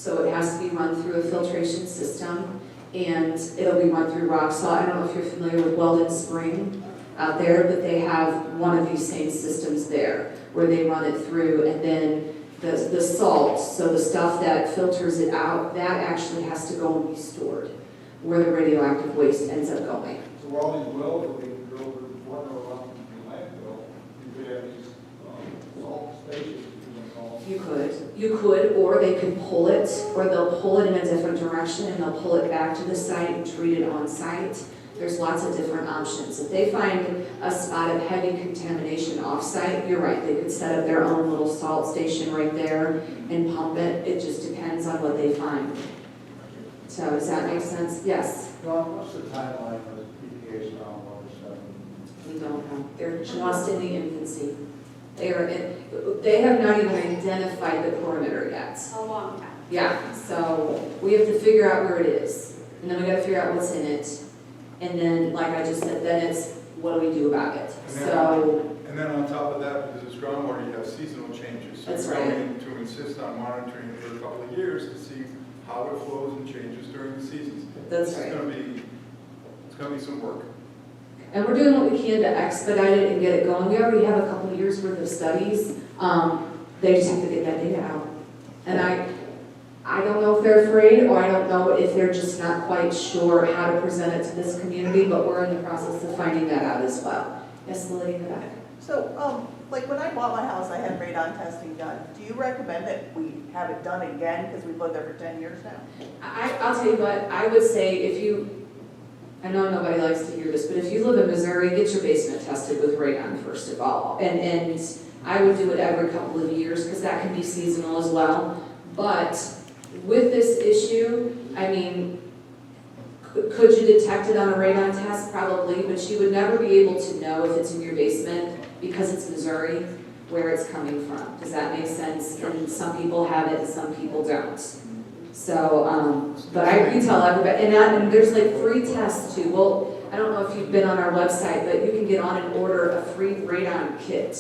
so it has to be run through a filtration system, and it'll be run through rock salt. I don't know if you're familiar with Weldon Spring out there, but they have one of these same systems there, where they run it through, and then the salt, so the stuff that filters it out, that actually has to go and be stored where the radioactive waste ends up going. So all these wells that we drill for water around the landfill, you could have these salt stations, if you want to call them. You could, or they could pull it, or they'll pull it in a different direction, and they'll pull it back to the site and treat it on site. There's lots of different options. If they find a spot of heavy contamination off-site, you're right, they could set up their own little salt station right there and pump it. It just depends on what they find. So does that make sense? Yes? John, what's the timeline of EPA's groundwater study? We don't know. They're just in the infancy. They have not even identified the perimeter yet. A long time. Yeah, so we have to figure out where it is, and then we gotta figure out what's in it. And then, like I just said, then it's, what do we do about it? And then on top of that, because it's groundwater, you have seasonal changes. So That's we're right. going to insist on monitoring it for a couple of years to see how it flows and changes during the seasons. That's It's right. going to be some work. And we're doing what we can to expedite it and get it going. We already have a couple of years worth of studies. They just have to get that data out. And I don't know if they're afraid, or I don't know if they're just not quite sure how to present it to this community, but we're in the process of finding that out as well. Yes, Lily, in the back. So, like when I bought my house, I had radon testing done. Do you recommend that we have it done again because we've lived there for 10 years now? I'll tell you what, I would say if you, I know nobody likes to hear this, but if you live in Missouri, get your basement tested with radon first of all. And I would do it every couple of years because that can be seasonal as well. But with this issue, I mean, could you detect it on a radon test? Probably, but you would never be able to know if it's in your basement because it's Missouri, where it's coming from. Does that make sense? And some people have it and some people don't. So, but I can tell everybody, and there's like free tests too. Well, I don't know if you've been on our website, but you can get on and order a free radon kit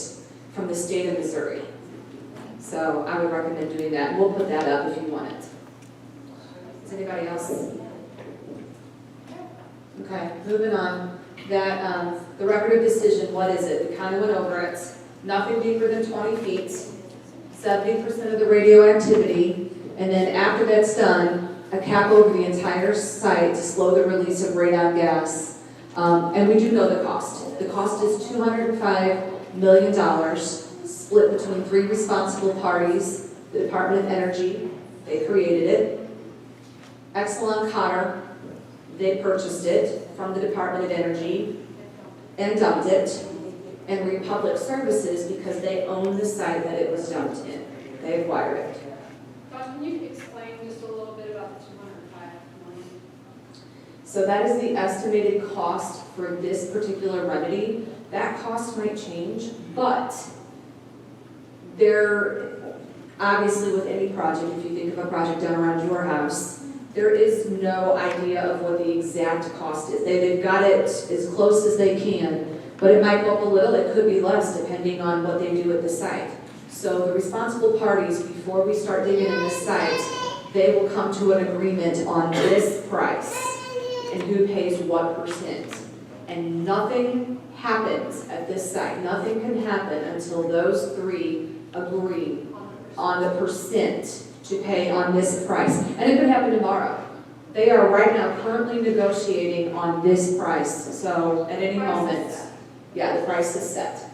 from the state of Missouri. So I would recommend doing that. We'll put that up if you want it. Does anybody else? Okay, moving on. That, the record of decision, what is it? We kind of went over it. Nothing deeper than 20 feet, 70% of the radioactivity, and then after that's done, a cap over the entire site to slow the release of radon gas. And we do know the cost. The cost is $205 million, split between 3 responsible parties: the Department of Energy, they created it; Exelon Cotter, they purchased it from the Department of Energy and dumped it; and Republic Services, because they own the site that it was dumped in. They acquired it. Can you explain just a little bit about the 205 million? So that is the estimated cost for this particular remedy. That cost might change, but there, obviously with any project, if you think of a project done around your house, there is no idea of what the exact cost is. They've got it as close as they can, but it might go up a little, it could be less, depending on what they do at the site. So the responsible parties, before we start digging in this site, they will come to an agreement on this price and who pays what percent. And nothing happens at this site, nothing can happen until those 3 agree on the percent to pay on this price. And it could happen tomorrow. They are right now currently negotiating on this price, so at any moment, yeah, the price is set.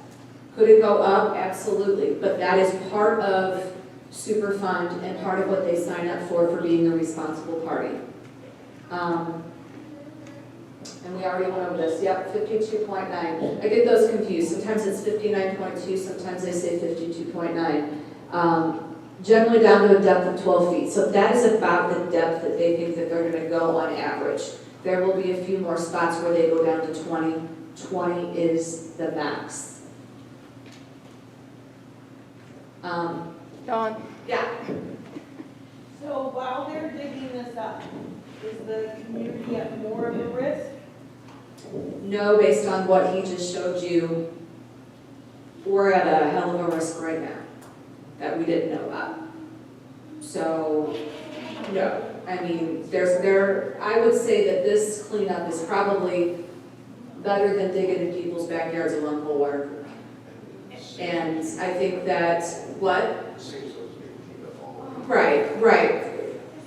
Could it go up? Absolutely, but that is part of Superfund and part of what they sign up for being a responsible party. And we already went over this, yep, 52.9. I get those confused, sometimes it's 59.2, sometimes they say 52.9. Generally down to a depth of 12 feet. So that is about the depth that they think that they're going to go on average. There will be a few more spots where they go down to 20. 20 is the max. Dawn? Yeah. So while they're digging this up, is the community at more of a risk? No, based on what he just showed you, we're at a hell of a risk right now that we didn't know about. So, no. I mean, I would say that this cleanup is probably better than digging in people's backyards along cold water. And I think that, what? Right.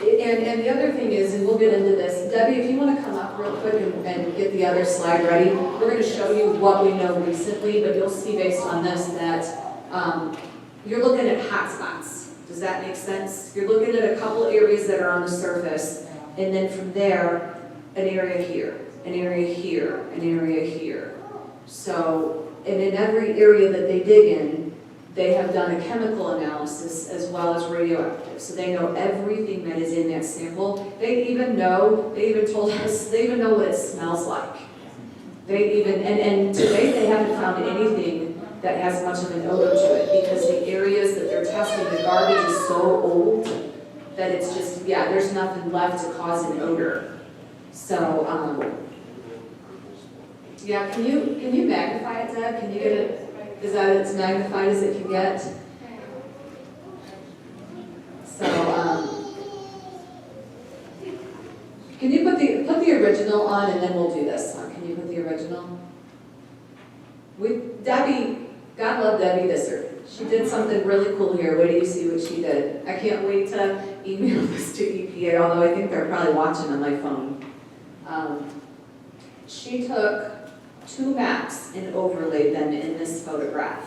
And the other thing is, and we'll get into this, Debbie, if you want to come up real quick and get the other slide ready, we're going to show you what we know recently, but you'll see based on this that you're looking at hot spots. Does that make sense? You're looking at a couple areas that are on the surface, and then from there, an area here, an area here, an area here. So, and in every area that they dig in, they have done a chemical analysis as well as radioactive. So they know everything that is in that sample. They even told us, they even know what it smells like. And to date they haven't found anything that has much of an odor to it, because the areas that they're testing, the garbage is so old that it's just, yeah, there's nothing left to cause an odor. So, yeah, can you magnify it, Deb? Can you get it? Is that as magnified as it can get? So, can you put the original on, and then we'll do this one. Can you put the original? Debbie, God love Debbie Visser. She did something really cool here. Wait till you see what she did. I can't wait to email this to EPA, although I think they're probably watching on my phone. She took 2 maps and overlaid them in this photograph,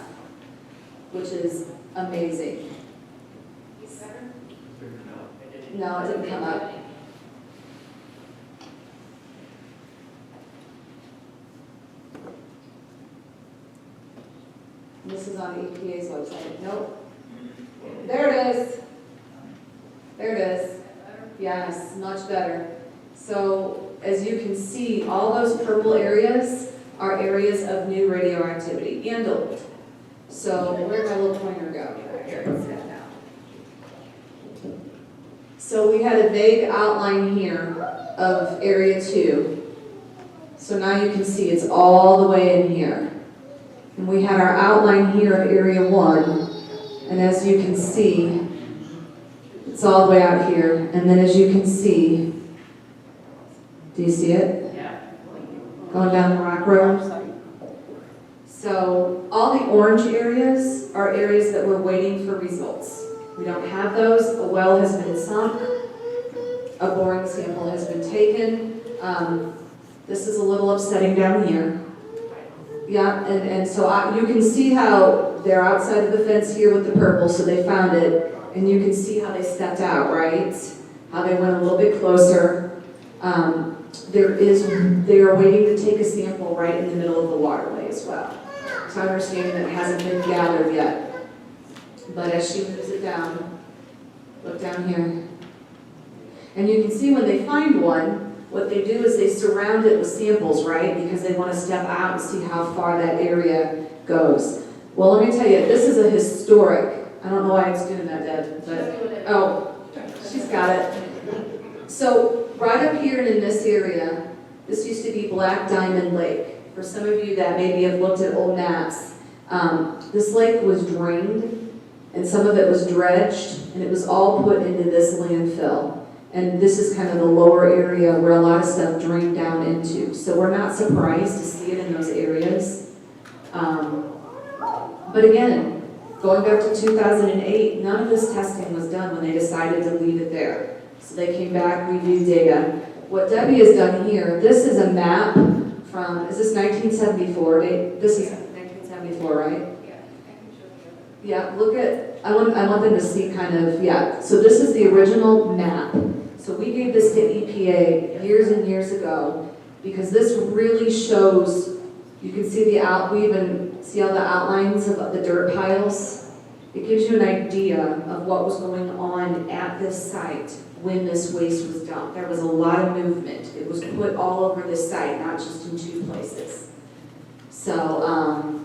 which is amazing. No, it didn't come up. This is on EPA's website. Nope. There it is. There it is. Yes, much better. So, as you can see, all those purple areas are areas of new radioactivity and old. So, where'd my little pointer go? Here, it's it now. So, we had a vague outline here of area 2. So now you can see it's all the way in here. And we had our outline here of area 1. And as you can see, It's all the way out here, and then as you can see, do you see it? Yeah. Going down the rock road. So all the orange areas are areas that we're waiting for results. We don't have those. A well has been sunk. A boring sample has been taken. This is a little upsetting down here. Yeah, and so you can see how they're outside of the fence here with the purple, so they found it. And you can see how they stepped out, right? How they went a little bit closer. They are waiting to take a sample right in the middle of the waterway as well. So I understand that it hasn't been gathered yet. But as she moves it down, look down here. And you can see when they find one, what they do is they surround it with samples, right? Because they want to step out and see how far that area goes. Well, let me tell you, this is a historic, I don't know why it's doing that, Deb, but, oh, she's got it. So right up here and in this area, this used to be Black Diamond Lake. For some of you that maybe have looked at old maps, this lake was drained and some of it was dredged and it was all put into this landfill. And this is kind of the lower area where a lot of stuff drained down into. So we're not surprised to see it in those areas. But again, going back to 2008, none of this testing was done when they decided to leave it there. So they came back, reviewed data. What Debbie has done here, this is a map from, is this 1974? This is 1974, right? Yeah, look at, I want them to see kind of, yeah. So this is the original map. So we gave this to EPA years and years ago because this really shows, you can see we even see all the outlines of the dirt piles. It gives you an idea of what was going on at this site when this waste was dumped. There was a lot of movement. It was put all over this site, not just in two places. So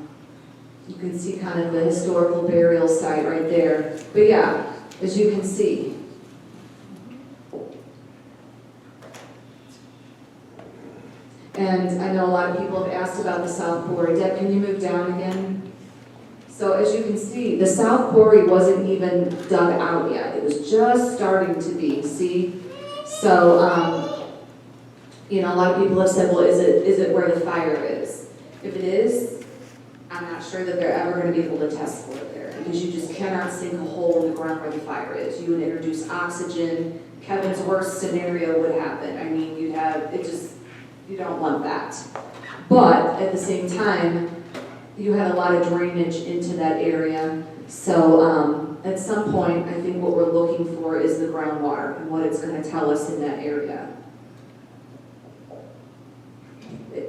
you can see kind of the historical burial site right there. But yeah, as you can see. And I know a lot of people have asked about the South Quarry. Deb, can you move down again? So as you can see, the South Quarry wasn't even dug out yet. It was just starting to be, see? So, you know, a lot of people have said, well, is it where the fire is? If it is, I'm not sure that they're ever going to be able to test for it there because you just cannot sink a hole in the ground where the fire is. You would introduce oxygen. Kevin's worst scenario would happen. I mean, you'd have, you don't want that. But at the same time, you had a lot of drainage into that area. So at some point, I think what we're looking for is the groundwater and what it's going to tell us in that area.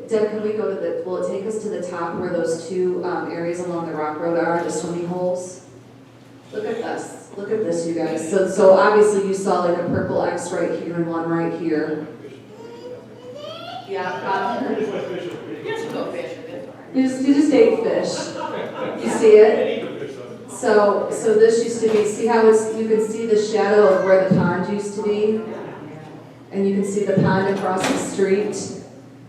Deb, can we go to will it take us to the top where those two areas along the rock road are, the swimming holes? Look at this. Look at this, you guys. So obviously you saw like a purple X right here and one right here. Yeah, you just ate fish. You see it? So this used to be, see how you can see the shadow of where the pond used to be? And you can see the pond across the street.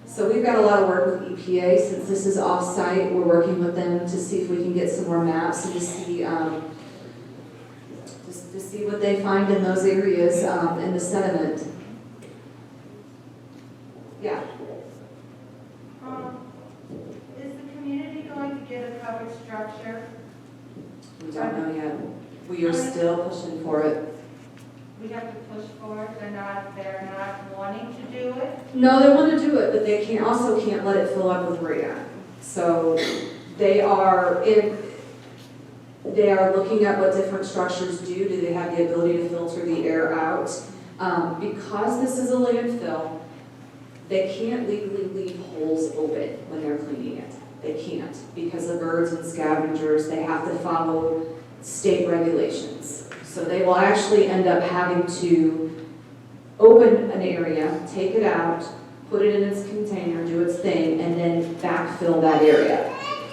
So we've got a lot of work with EPA since this is off-site. We're working with them to see if we can get some more maps and to see what they find in those areas in the sediment. Yeah. Is the community going to get a covered structure? We don't know yet. We are still pushing for it. We have to push for it, they're not wanting to do it? No, they want to do it, but they also can't let it fill up with radon. So they are looking at what different structures do. Do they have the ability to filter the air out? Because this is a landfill, they can't legally leave holes open when they're cleaning it. They can't because the birds and scavengers, they have to follow state regulations. So they will actually end up having to open an area, take it out, put it in its container, do its thing, and then backfill that area.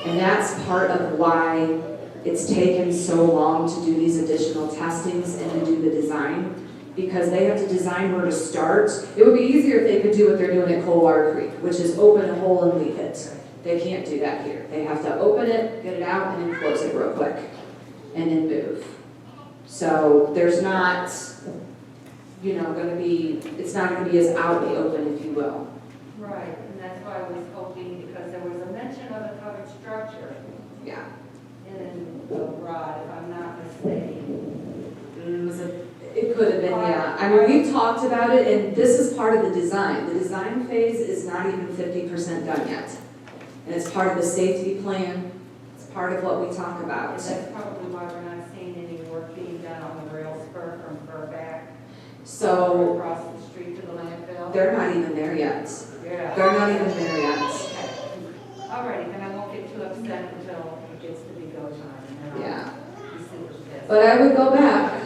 And that's part of why it's taken so long to do these additional testings and to do the design, because they have to design where to start. It would be easier if they could do what they're doing at Coldwater Creek, which is open a hole and leave it. They can't do that here. They have to open it, get it out, and then close it real quick, and then move. So there's not, gonna be, it's not gonna be as out in the open, if you will. Right, and that's why I was hoping, because there was a mention of a covered structure Yeah. in the rod, if I'm not mistaken. It could have been, yeah. I mean, we've talked about it, and this is part of the design. The design phase is not even 50% done yet. And it's part of the safety plan. It's part of what we talk about. And that's probably why we're not seeing any work being done on the rail spur from Burback. So Across the street to the landfill. they're not even there yet. Yeah. They're not even there yet. Alrighty, then I won't get too upset until it gets to be go time, and then Yeah. I'll be super pissed. But I would go back.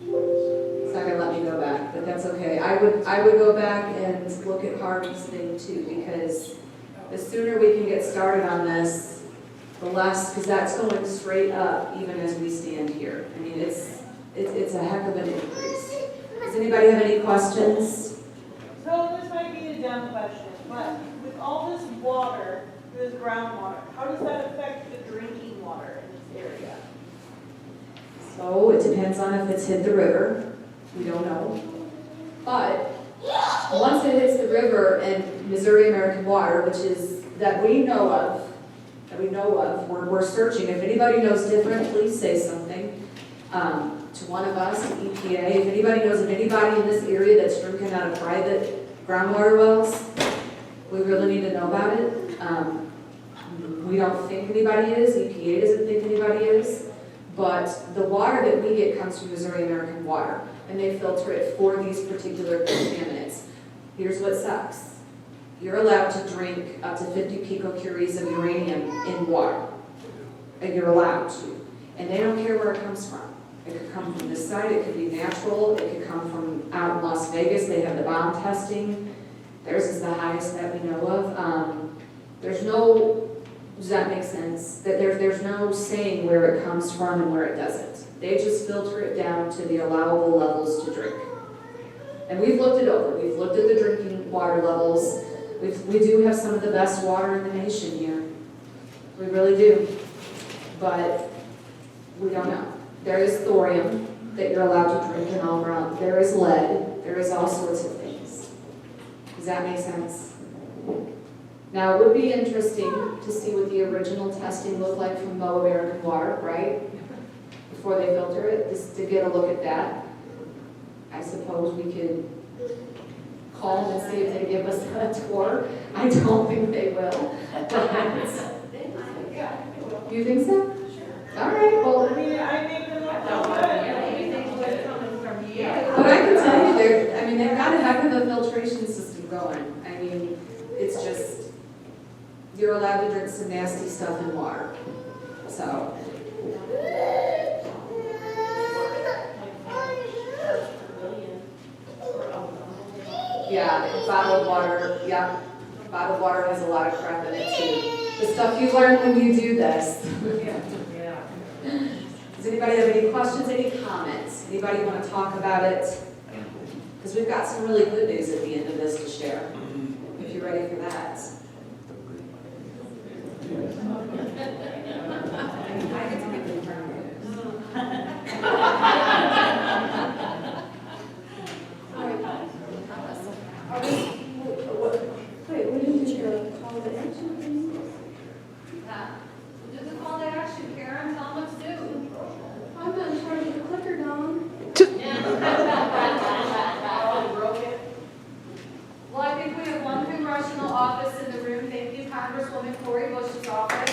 It's not gonna let me go back, but that's okay. I would go back and look at Harvey's thing too, because the sooner we can get started on this, the less, because that's going straight up even as we stand here. I mean, it's a heck of an increase. Does anybody have any questions? So this might be a dumb question, but with all this water, this groundwater, how does that affect the drinking water in this area? So it depends on if it's hit the river. We don't know. But once it hits the river and Missouri American Water, which is that we know of, we're searching. If anybody knows different, please say something to one of us, EPA. If anybody knows of anybody in this area that's drinking out of private groundwater wells, we really need to know about it. We don't think anybody is. EPA doesn't think anybody is. But the water that we get comes from Missouri American Water, and they filter it for these particular contaminants. Here's what sucks. You're allowed to drink up to 50 picocuries of uranium in water. And you're allowed to. And they don't care where it comes from. It could come from this side, it could be natural, it could come from out in Las Vegas. They have the bomb testing. Theirs is the highest that we know of. There's no, does that make sense? That there's no saying where it comes from and where it doesn't. They just filter it down to the allowable levels to drink. And we've looked it over. We've looked at the drinking water levels. We do have some of the best water in the nation here. We really do. But we don't know. There is thorium that you're allowed to drink in all around. There is lead. There is all sorts of things. Does that make sense? Now, it would be interesting to see what the original testing looked like from Mo American Water, right? Before they filter it, just to get a look at that. I suppose we could call them and see if they give us a tour. I don't think they will. You think so? Sure. All right, well. I mean, I make them up. But I can tell you, they've got a heck of a filtration system going. I mean, it's just, you're allowed to drink some nasty stuff in water. So. Yeah, bottled water, yeah. Bottled water has a lot of crap in it too. The stuff you learn when you do this. Does anybody have any questions, any comments? Anybody want to talk about it? Because we've got some really good news at the end of this to share, if you're ready for that. Wait, we didn't do your call to action, please? Do the call to action, Karen, tell them what to do. I'm not trying to get the clicker down. Well, I think we have one congressional office in the room. Thank you, Congresswoman Cori Bush's office.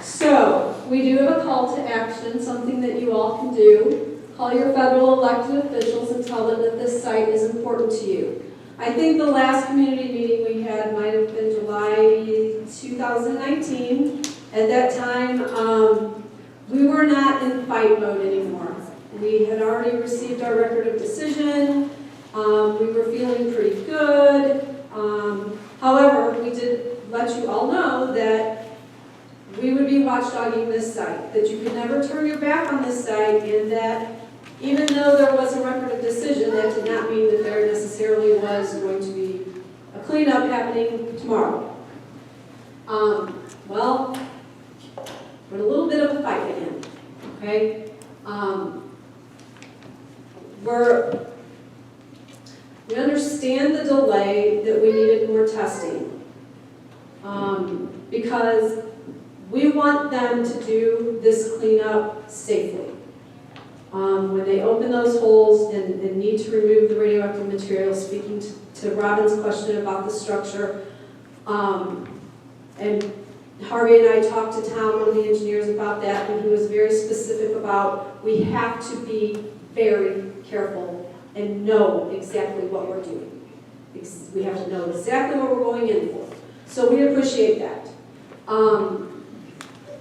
So, we do have a call to action, something that you all can do. Call your federal elected officials and tell them that this site is important to you. I think the last community meeting we had might have been July 2019. At that time, we were not in fight mode anymore. We had already received our record of decision. We were feeling pretty good. However, we did let you all know that we would be watchdogging this site, that you could never turn your back on this site, and that even though there was a record of decision, that did not mean that there necessarily was going to be a cleanup happening tomorrow. okay? We understand the delay that we needed more testing, because we want them to do this cleanup safely. When they open those holes and need to remove the radioactive material, speaking to Robin's question about the structure, and Harvey and I talked to Tom, one of the engineers, about that, and he was very specific about we have to be very careful and know exactly what we're doing. We have to know exactly what we're going in for. So we appreciate that.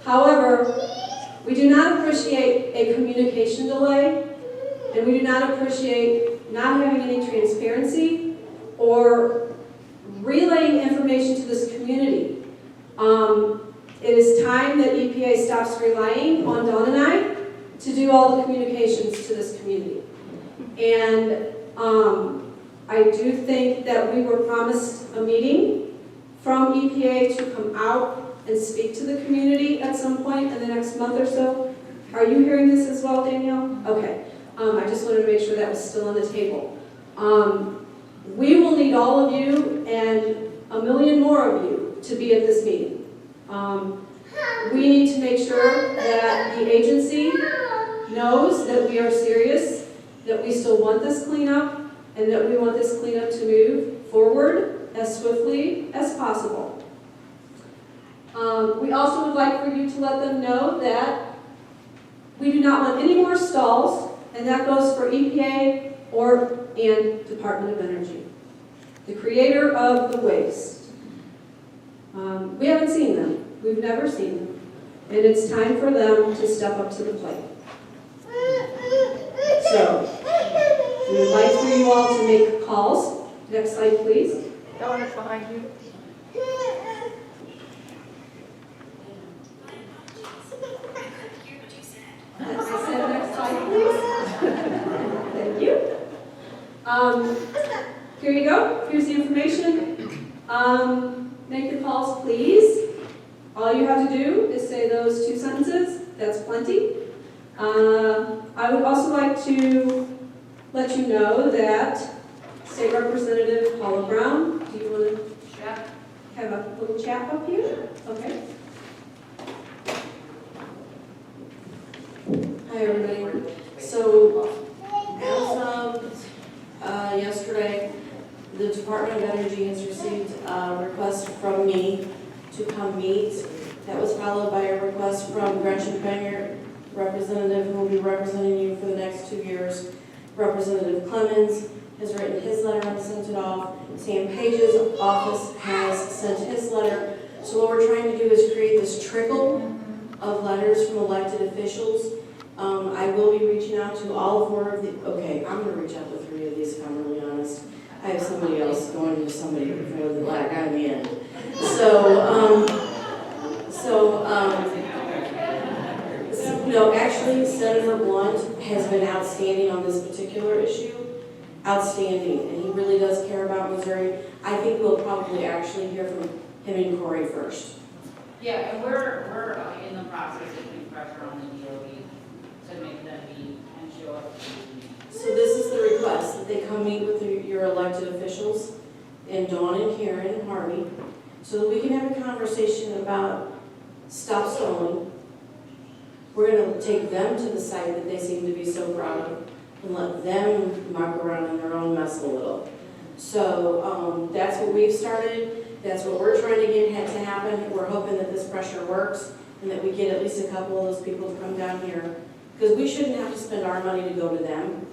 However, we do not appreciate a communication delay, and we do not appreciate not having any transparency or relaying information to this community. It is time that EPA stops relying on Dawn and I to do all the communications to this community. And I do think that we were promised a meeting from EPA to come out and speak to the community at some point in the next month or so. Are you hearing this as well, Danielle? Okay. I just wanted to make sure that was still on the table. We will need all of you and a million more of you to be at this meeting. We need to make sure that the agency knows that we are serious, that we still want this cleanup, and that we want this cleanup to move forward as swiftly as possible. We also would like for you to let them know that we do not want any more stalls, and that goes for EPA and Department of Energy, the creator of the waste. We haven't seen them. We've never seen them. And it's time for them to step up to the plate. So, we would like for you all to make calls. Next slide, please. Dawn is behind you. I said next slide, please. Thank you. Here you go. Here's the information. Make the calls, please. All you have to do is say those 2 sentences. That's plenty. I would also like to let you know that State Representative Paula Brown, do you want to have a little chat up here? Okay. Hi, everybody. So, as of yesterday, the Department of Energy has received a request from me to come meet. That was followed by a request from Gretchen Banger, representative who will be representing you for the next 2 years. Representative Clemens has written his letter and sent it off. Sam Page's office has sent his letter. So what we're trying to do is create this trickle of letters from elected officials. I will be reaching out to all 4 of the, okay, I'm going to reach out to 3 of these if I'm really honest. I have somebody else going to somebody before the black guy in the end. No, actually, Senator Blunt has been outstanding on this particular issue. Outstanding, and he really does care about Missouri. I think we'll probably actually hear from him and Corey first. Yeah, and we're in the process of putting pressure on the DOE to make them meet and show up. So this is the request, that they come meet with your elected officials, and Dawn and Karen and Harvey, so that we can have a conversation about stop stalling. We're going to take them to the site that they seem to be so proud of and let them muck around in their own mess a little. So that's what we've started. That's what we're trying to get to happen. We're hoping that this pressure works and that we get at least a couple of those people to come down here. Because we shouldn't have to spend our money to go to them.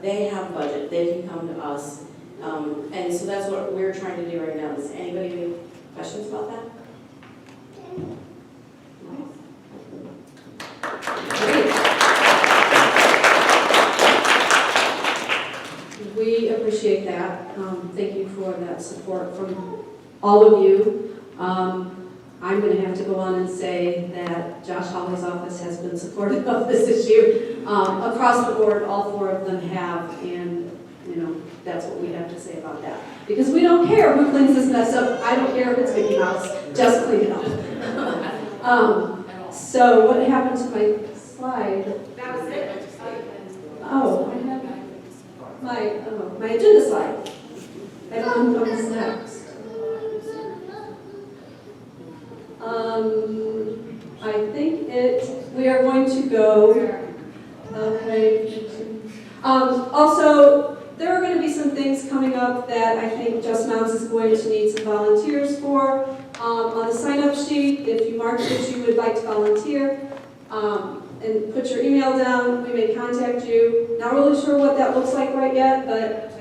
They have budget. They can come to us. And so that's what we're trying to do right now. Does anybody have any questions about that? We appreciate that. Thank you for that support from all of you. I'm going to have to go on and say that Josh Hawley's office has been supportive of this issue. Across the board, all 4 of them have, and that's what we have to say about that. Because we don't care who cleans this mess up. I don't care if it's Mickey Mouse. Just clean it up. So what happened to my slide. That was it. Oh, I have my agenda slide. I don't know what's next. I think we are going to go, okay. Also, there are going to be some things coming up that I think Just Moms is going to need some volunteers for. On the sign-up sheet, if you mark that you would like to volunteer, and put your email down, we may contact you. Not really sure what that looks like right yet, but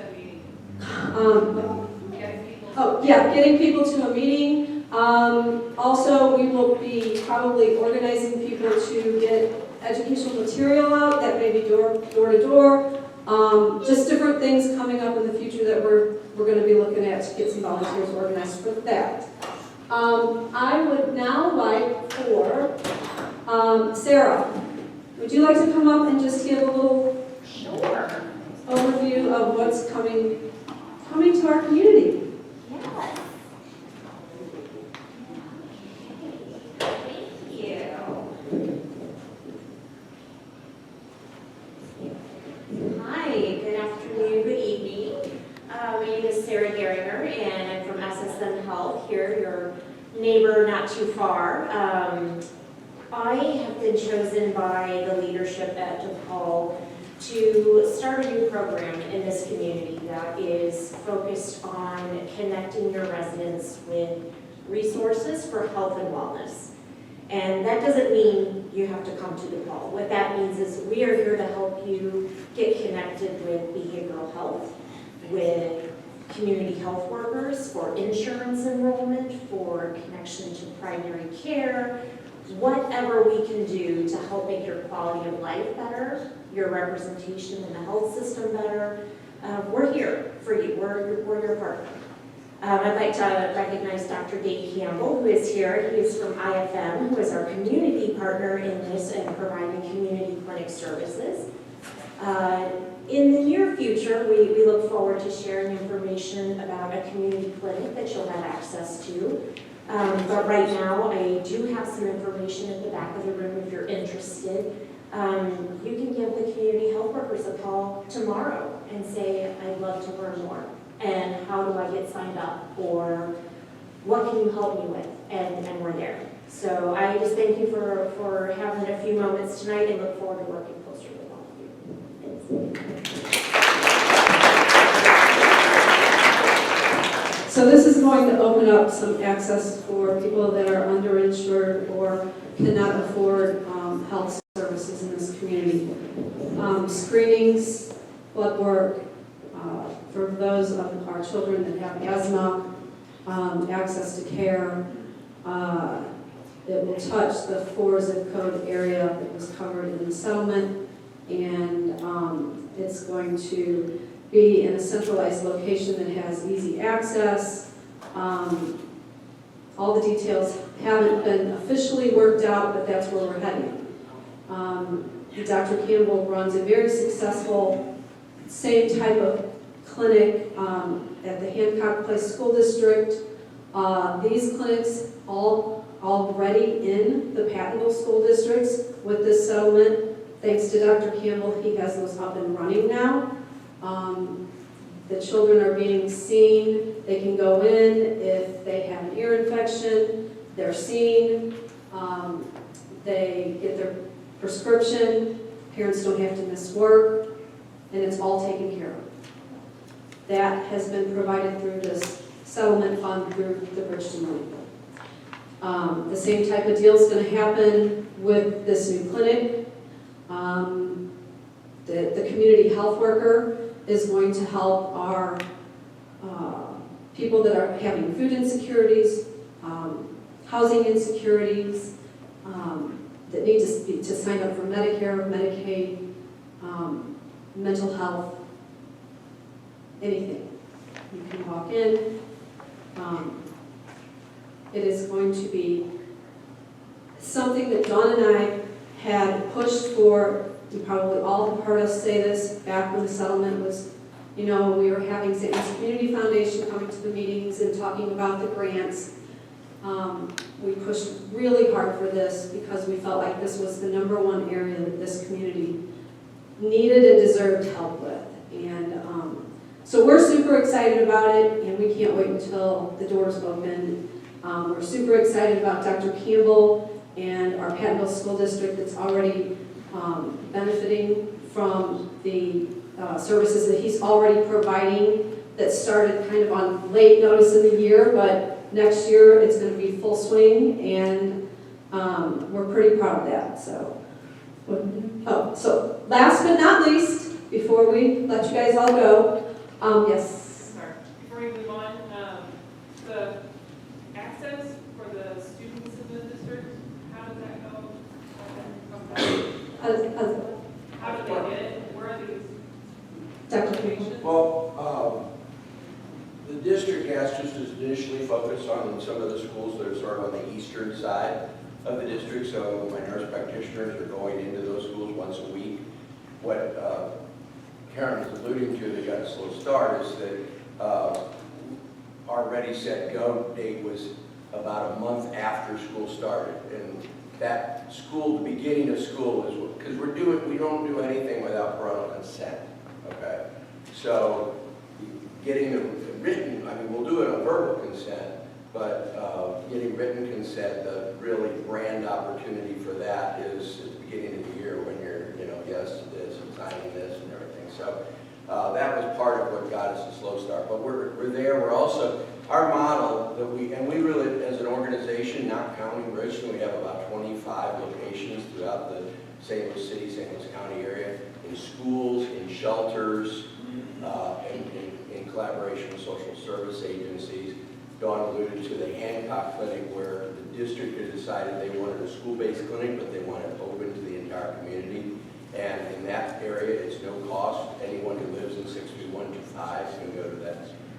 getting people to a meeting. Also, we will be probably organizing people to get educational material out. That may be door to door. Just different things coming up in the future that we're going to be looking at to get some volunteers organized for that. I would now like for Sarah, would you like to come up and just give a little overview of what's coming to our community? Yes. Thank you. Hi, good afternoon, good evening. My name is Sarah Geringer, and I'm from SSM Health here, your neighbor not too far. I have been chosen by the leadership at DePaul to start a new program in this community that is focused on connecting your residents with resources for health and wellness. And that doesn't mean you have to come to DePaul. What that means is we are here to help you get connected with behavioral health, with community health workers, for insurance enrollment, for connection to primary care, whatever we can do to help make your quality of life better, your representation in the health system better. We're here for you. We're your partner. I'd like to recognize Dr. Dave Campbell, who is here. He is from IFM, who is our community partner in this and providing community clinic services. In the near future, we look forward to sharing information about a community clinic that you'll have access to. But right now, I do have some information at the back of the room if you're interested. You can give the community health workers a call tomorrow and say, I'd love to learn more. And how do I get signed up? Or what can you help me with? And we're there. So I just thank you for having a few moments tonight and look forward to working closer with all of you. Thanks. So this is going to open up some access for people that are underinsured or cannot afford health services in this community. Screenings, blood work, for those of our children that have asthma, access to care. It will touch the 4 zip code area that was covered in the settlement, and it's going to be in a centralized location that has easy access. All the details haven't been officially worked out, but that's where we're heading. Dr. Campbell runs a very successful, same type of clinic at the Hancock Place School District. These clinics all already in the Pattonville school districts with this settlement. Thanks to Dr. Campbell, he has those up and running now. The children are being seen. They can go in if they have an ear infection. They're seen. They get their prescription. Parents don't have to miss work. And it's all taken care of. That has been provided through this settlement fund through the Bridgeton Landfill. The same type of deal is going to happen with this new clinic. The community health worker is going to help our people that are having food insecurities, housing insecurities, that need to sign up for Medicare, Medicaid, mental health, anything. You can walk in. It is going to be something that Dawn and I had pushed for. You probably all have heard us say this back when the settlement was, we were having St. Louis Community Foundation coming to the meetings and talking about the grants. We pushed really hard for this because we felt like this was the #1 area that this community needed and deserved help with. And so we're super excited about it, and we can't wait until the doors open. We're super excited about Dr. Campbell and our Pattonville School District that's already benefiting from the services that he's already providing that started kind of on late notice in the year, but next year it's going to be full swing, and we're pretty proud of that. So, so last but not least, before we let you guys all go, yes. Sorry, before we move on, the access for the students in the district, how does that go? How do they get it? Where are these locations? Well, the district has just initially focused on some of the schools that are sort of on the eastern side of the district, so my nurse practitioners are going into those schools once a week. What Karen was alluding to that got a slow start is that our Ready, Set, Go date was about a month after school started, and that school, the beginning of school is, because we don't do anything without parental consent, okay? So getting the written, I mean, we'll do it on verbal consent, but getting written consent, the really grand opportunity for that is at the beginning of the year when you're, yes to this and signing this and everything. So that was part of what got us a slow start. But we're there. We're also, our model that we really, as an organization, not counting Bridgeton, we have about 25 locations throughout the St. Louis City, St. Louis County area, in schools, in shelters, in collaboration with social service agencies. Dawn alluded to the Hancock Clinic, where the district had decided they wanted a school-based clinic, but they wanted it open to the entire community. And in that area, it's no cost. Anyone who lives in 63125 can go to that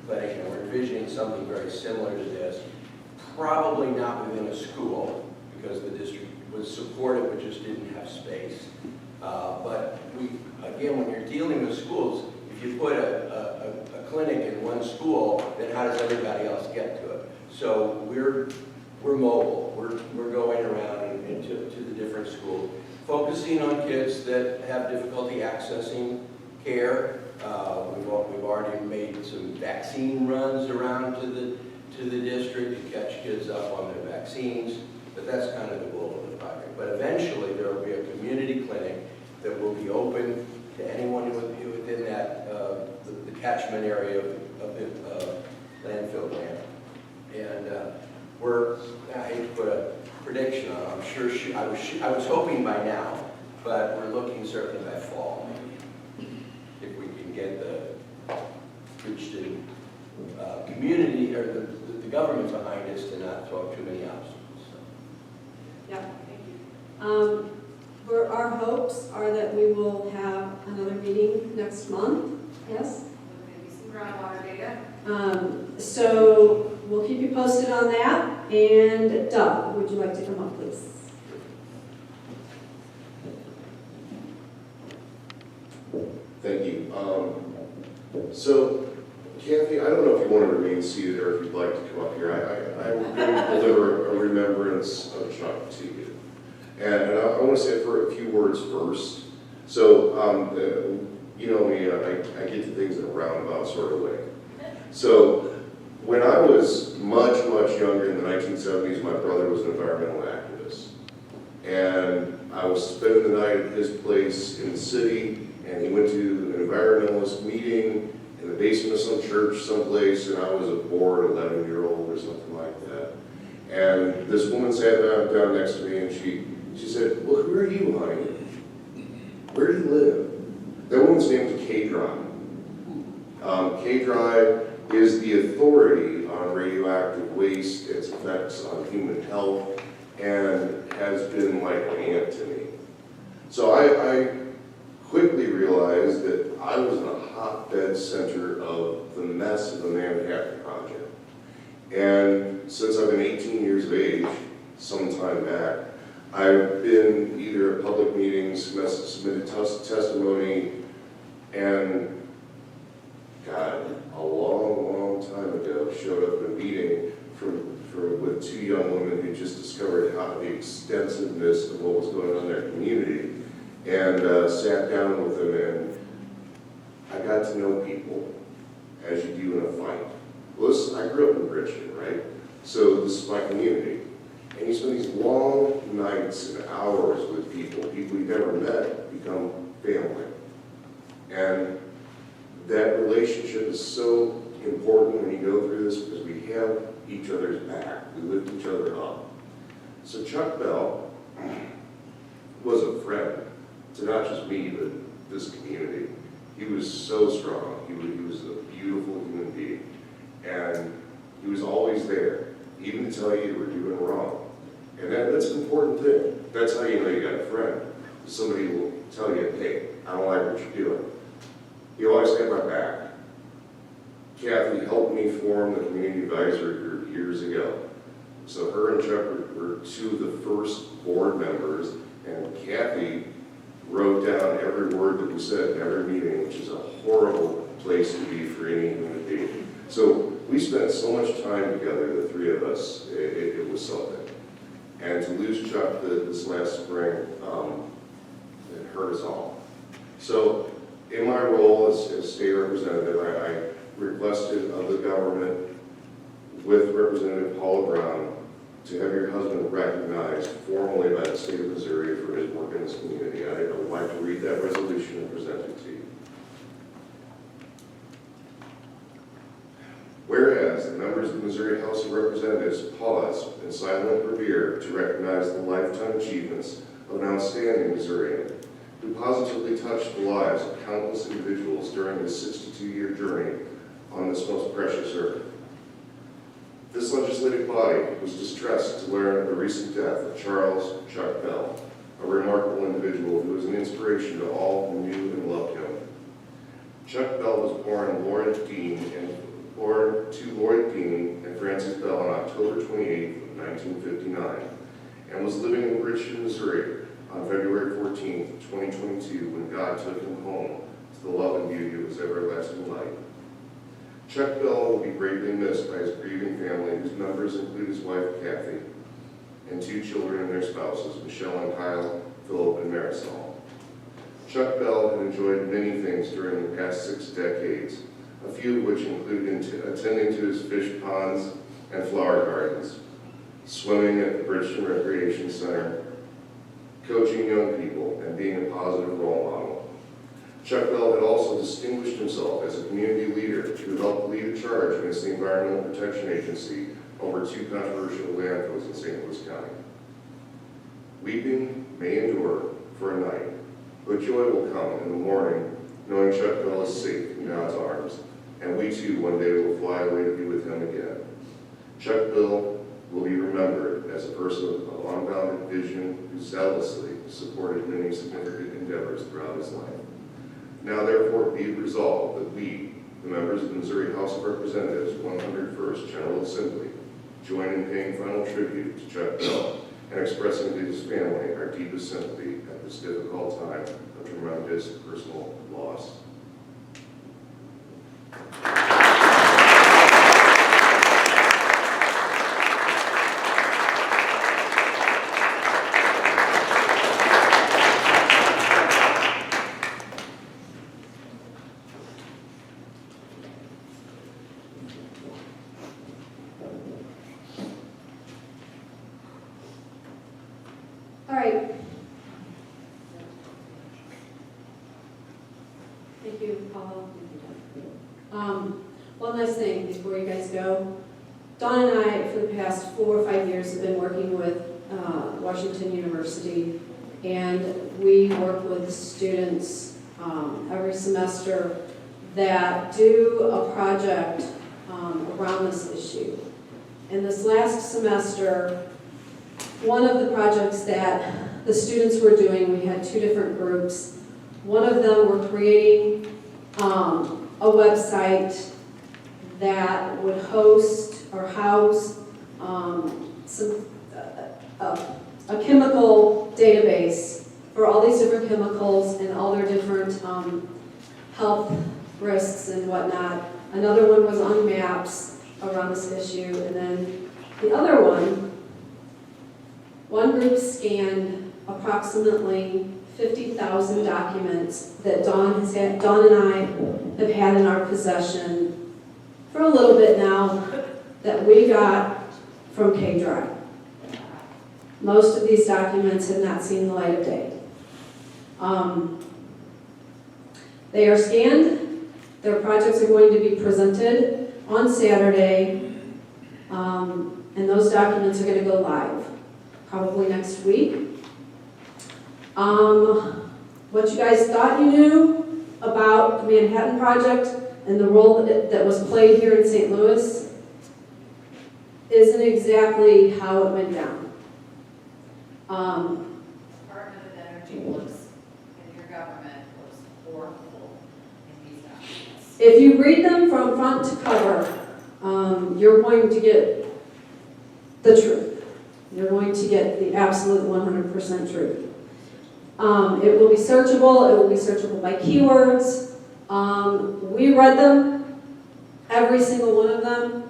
clinic. And we're envisioning something very similar to this, probably not within a school, because the district was supportive but just didn't have space. But again, when you're dealing with schools, if you put a clinic in one school, then how does everybody else get to it? So we're mobile. We're going around into the different schools, focusing on kids that have difficulty accessing care. We've already made some vaccine runs around to the district to catch kids up on their vaccines, but that's kind of the goal of the project. But eventually there will be a community clinic that will be open to anyone within that the catchment area of the landfill grant. And I hate to put a prediction on it. I'm sure I was hoping by now, but we're looking certainly by fall, maybe, if we can get the Bridgeton community or the government behind us to not throw up too many obstacles. So. Yeah, thank you. Our hopes are that we will have another meeting next month. Yes? Maybe some groundwater data. So we'll keep you posted on that. And Doug, would you like to come up, please? Thank you. So, Kathy, I don't know if you want to remain seated or if you'd like to come up here. I'm going to deliver a remembrance of Chuck to you. And I want to say for a few words first. So, you know me, I get to things in a roundabout sort of way. So, when I was much younger in the 1970s, my brother was an environmental activist. And I was spending the night at his place in the city, and he went to an environmentalist meeting in the basement of some church someplace, and I was a bored 11-year-old or something like that. And this woman sat down next to me, and she said, "Well, who are you, honey? Where do you live?" That woman's name was K-Dry. K-Dry is the authority on radioactive waste, its effects on human health, and has been like an aunt to me. So I quickly realized that I was in a hotbed center of the mess of the Manhattan Project. And since I've been 18 years of age, some time back, I've been either at public meetings, submitted testimony, and God, a long time ago, showed up in a meeting with two young women who just discovered how the extensiveness of what was going on in their community, and sat down with them, and I got to know people as you do in a fight. Well, I grew up in Bridgeton, right? So this is my community. And you spend these long nights and hours with people you've never met, become family. And that relationship is so important when you go through this because we have each other's back. We lift each other up. So Chuck Bell was a friend to not just me, but this community. He was so strong. He was a beautiful human being. And he was always there, even to tell you you were doing wrong. And that's an important thing. That's how you know you got a friend. Somebody will tell you, hey, I don't like what you're doing. He always had my back. Kathy helped me form the community advisory group years ago. So her and Chuck were two of the first board members, and Kathy wrote down every word that we said in every meeting, which is a horrible place to be for any human being. So we spent so much time together, the three of us, it was something. And to lose Chuck this last spring, it hurt us all. So in my role as state representative, I requested of the government with Representative Paula Brown to have your husband recognized formally by the state of Missouri for his work in this community. I would like to read that resolution and present it to you. Whereas the members of the Missouri House of Representatives pause in silent revere to recognize the lifetime achievements of an outstanding Missourian who positively touched the lives of countless individuals during his 62-year journey on this most precious earth. This legislative body was distressed to learn of the recent death of Charles Chuck Bell, a remarkable individual who was an inspiration to all who knew and loved him. Chuck Bell was born to Lloyd Dean and Frances Bell on October 28, 1959, and was living in Bridgeton, Missouri on February 14, 2022, when God took him home to the love and beauty of his everlasting light. Chuck Bell will be greatly missed by his grieving family, whose members include his wife, Kathy, and two children and their spouses, Michelle and Kyle, Philip and Marisol. Chuck Bell had enjoyed many things during the past 6 decades, a few of which included attending to his fish ponds and flower gardens, swimming at the Bridgeton Recreation Center, coaching young people, and being a positive role model. Chuck Bell had also distinguished himself as a community leader who helped lead a charge against the Environmental Protection Agency over 2 controversial landfills in St. Louis County. Weeping may endure for a night, but joy will come in the morning knowing Chuck Bell is safe in God's arms, and we too one day will fly away to be with him again. Chuck Bell will be remembered as a person of unbounded vision who zealously supported many significant endeavors throughout his life. Now therefore be it resolved that we, the members of the Missouri House of Representatives 101st General Assembly, join in paying final tribute to Chuck Bell and expressing to his family our deepest sympathy at this difficult time of tremendous personal loss. All right. Thank you, Paula. One last thing before you guys go. Dawn and I, for the past 4 or 5 years, have been working with Washington University, and we work with students every semester that do a project around this issue. And this last semester, one of the projects that the students were doing, we had 2 different groups. One of them were creating a website that would host or house a chemical database for all these different chemicals and all their different health risks and whatnot. Another one was on maps around this issue, and then The other one group scanned approximately 50,000 documents that Dawn and I have had in our possession for a little bit now that we got from K-Drive. Most of these documents have not seen the light of day. They are scanned. Their projects are going to be presented on Saturday, and those documents are going to go live probably next week. What you guys thought you knew about the Manhattan Project and the role that was played here in St. Louis isn't exactly how it went down. Department of Energy was, and your government was horrible in these documents. If you read them from front to cover, you're going to get the truth. You're going to get the absolute 100% truth. It will be searchable. It will be searchable by keywords. We read them, every single one of them.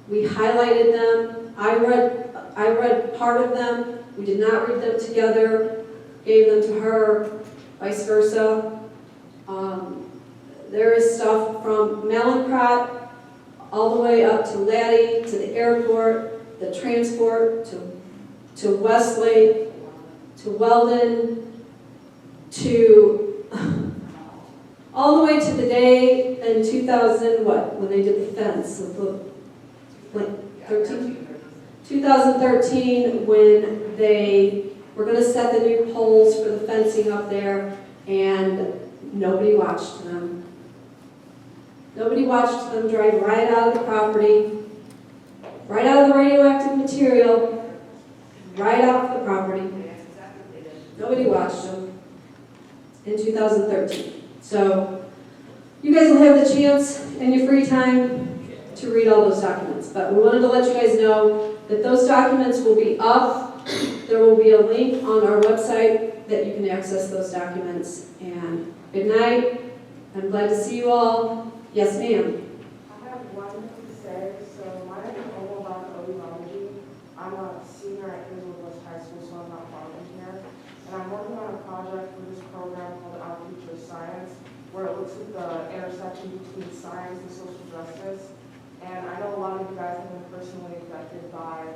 We highlighted them. I read part of them. We did not read them together. Gave them to her, vice versa. There is stuff from Malincrot all the way up to Laddie, to the airport, the transport, to Westlake, to Weldon, to all the way to the day in 2000, when they did the fence, like 2013, when they were going to set the new poles for the fencing up there, and nobody watched them. Nobody watched them drive right out of the property, right out of the radioactive material, right off the property. Nobody watched them in 2013. So you guys will have the chance in your free time to read all those documents. But we wanted to let you guys know that those documents will be up. There will be a link on our website that you can access those documents. And good night. I'm glad to see you all. Yes, ma'am. I have one thing to say. So my name is All the Radioactivity. I'm a senior at West High School, so I'm not far from here. And I'm working on a project for this program called Our Future Science, where it looks at the intersection between science and social justice. And I know a lot of you guys have been personally affected by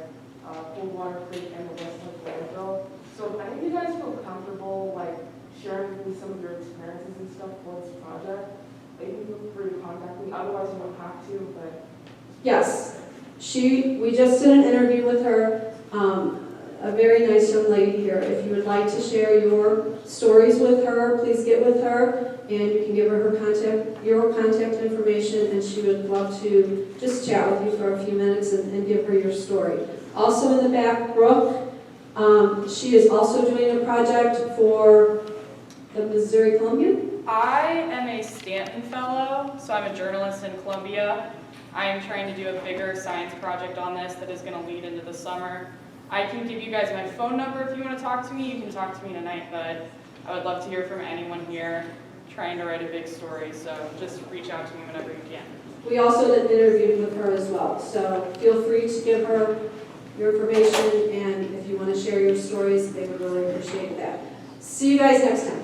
Coldwater Creek and the West Lake Landfill. So I think you guys feel comfortable sharing with me some of your experiences and stuff for this project. You can feel free to contact me. Otherwise, you don't have to. But Yes. We just did an interview with her. A very nice young lady here. If you would like to share your stories with her, please get with her, and you can give her your contact information, and she would love to just chat with you for a few minutes and give her your story. Also in the back, Brooke, she is also doing a project for the Missouri Columbian. I am a Stanton Fellow, so I'm a journalist in Columbia. I am trying to do a bigger science project on this that is going to lead into the summer. I can give you guys my phone number if you want to talk to me. You can talk to me tonight, but I would love to hear from anyone here trying to write a big story, so just reach out to me whenever you can. We also did an interview with her as well, so feel free to give her your information, and if you want to share your stories, they would really appreciate that. See you guys next time.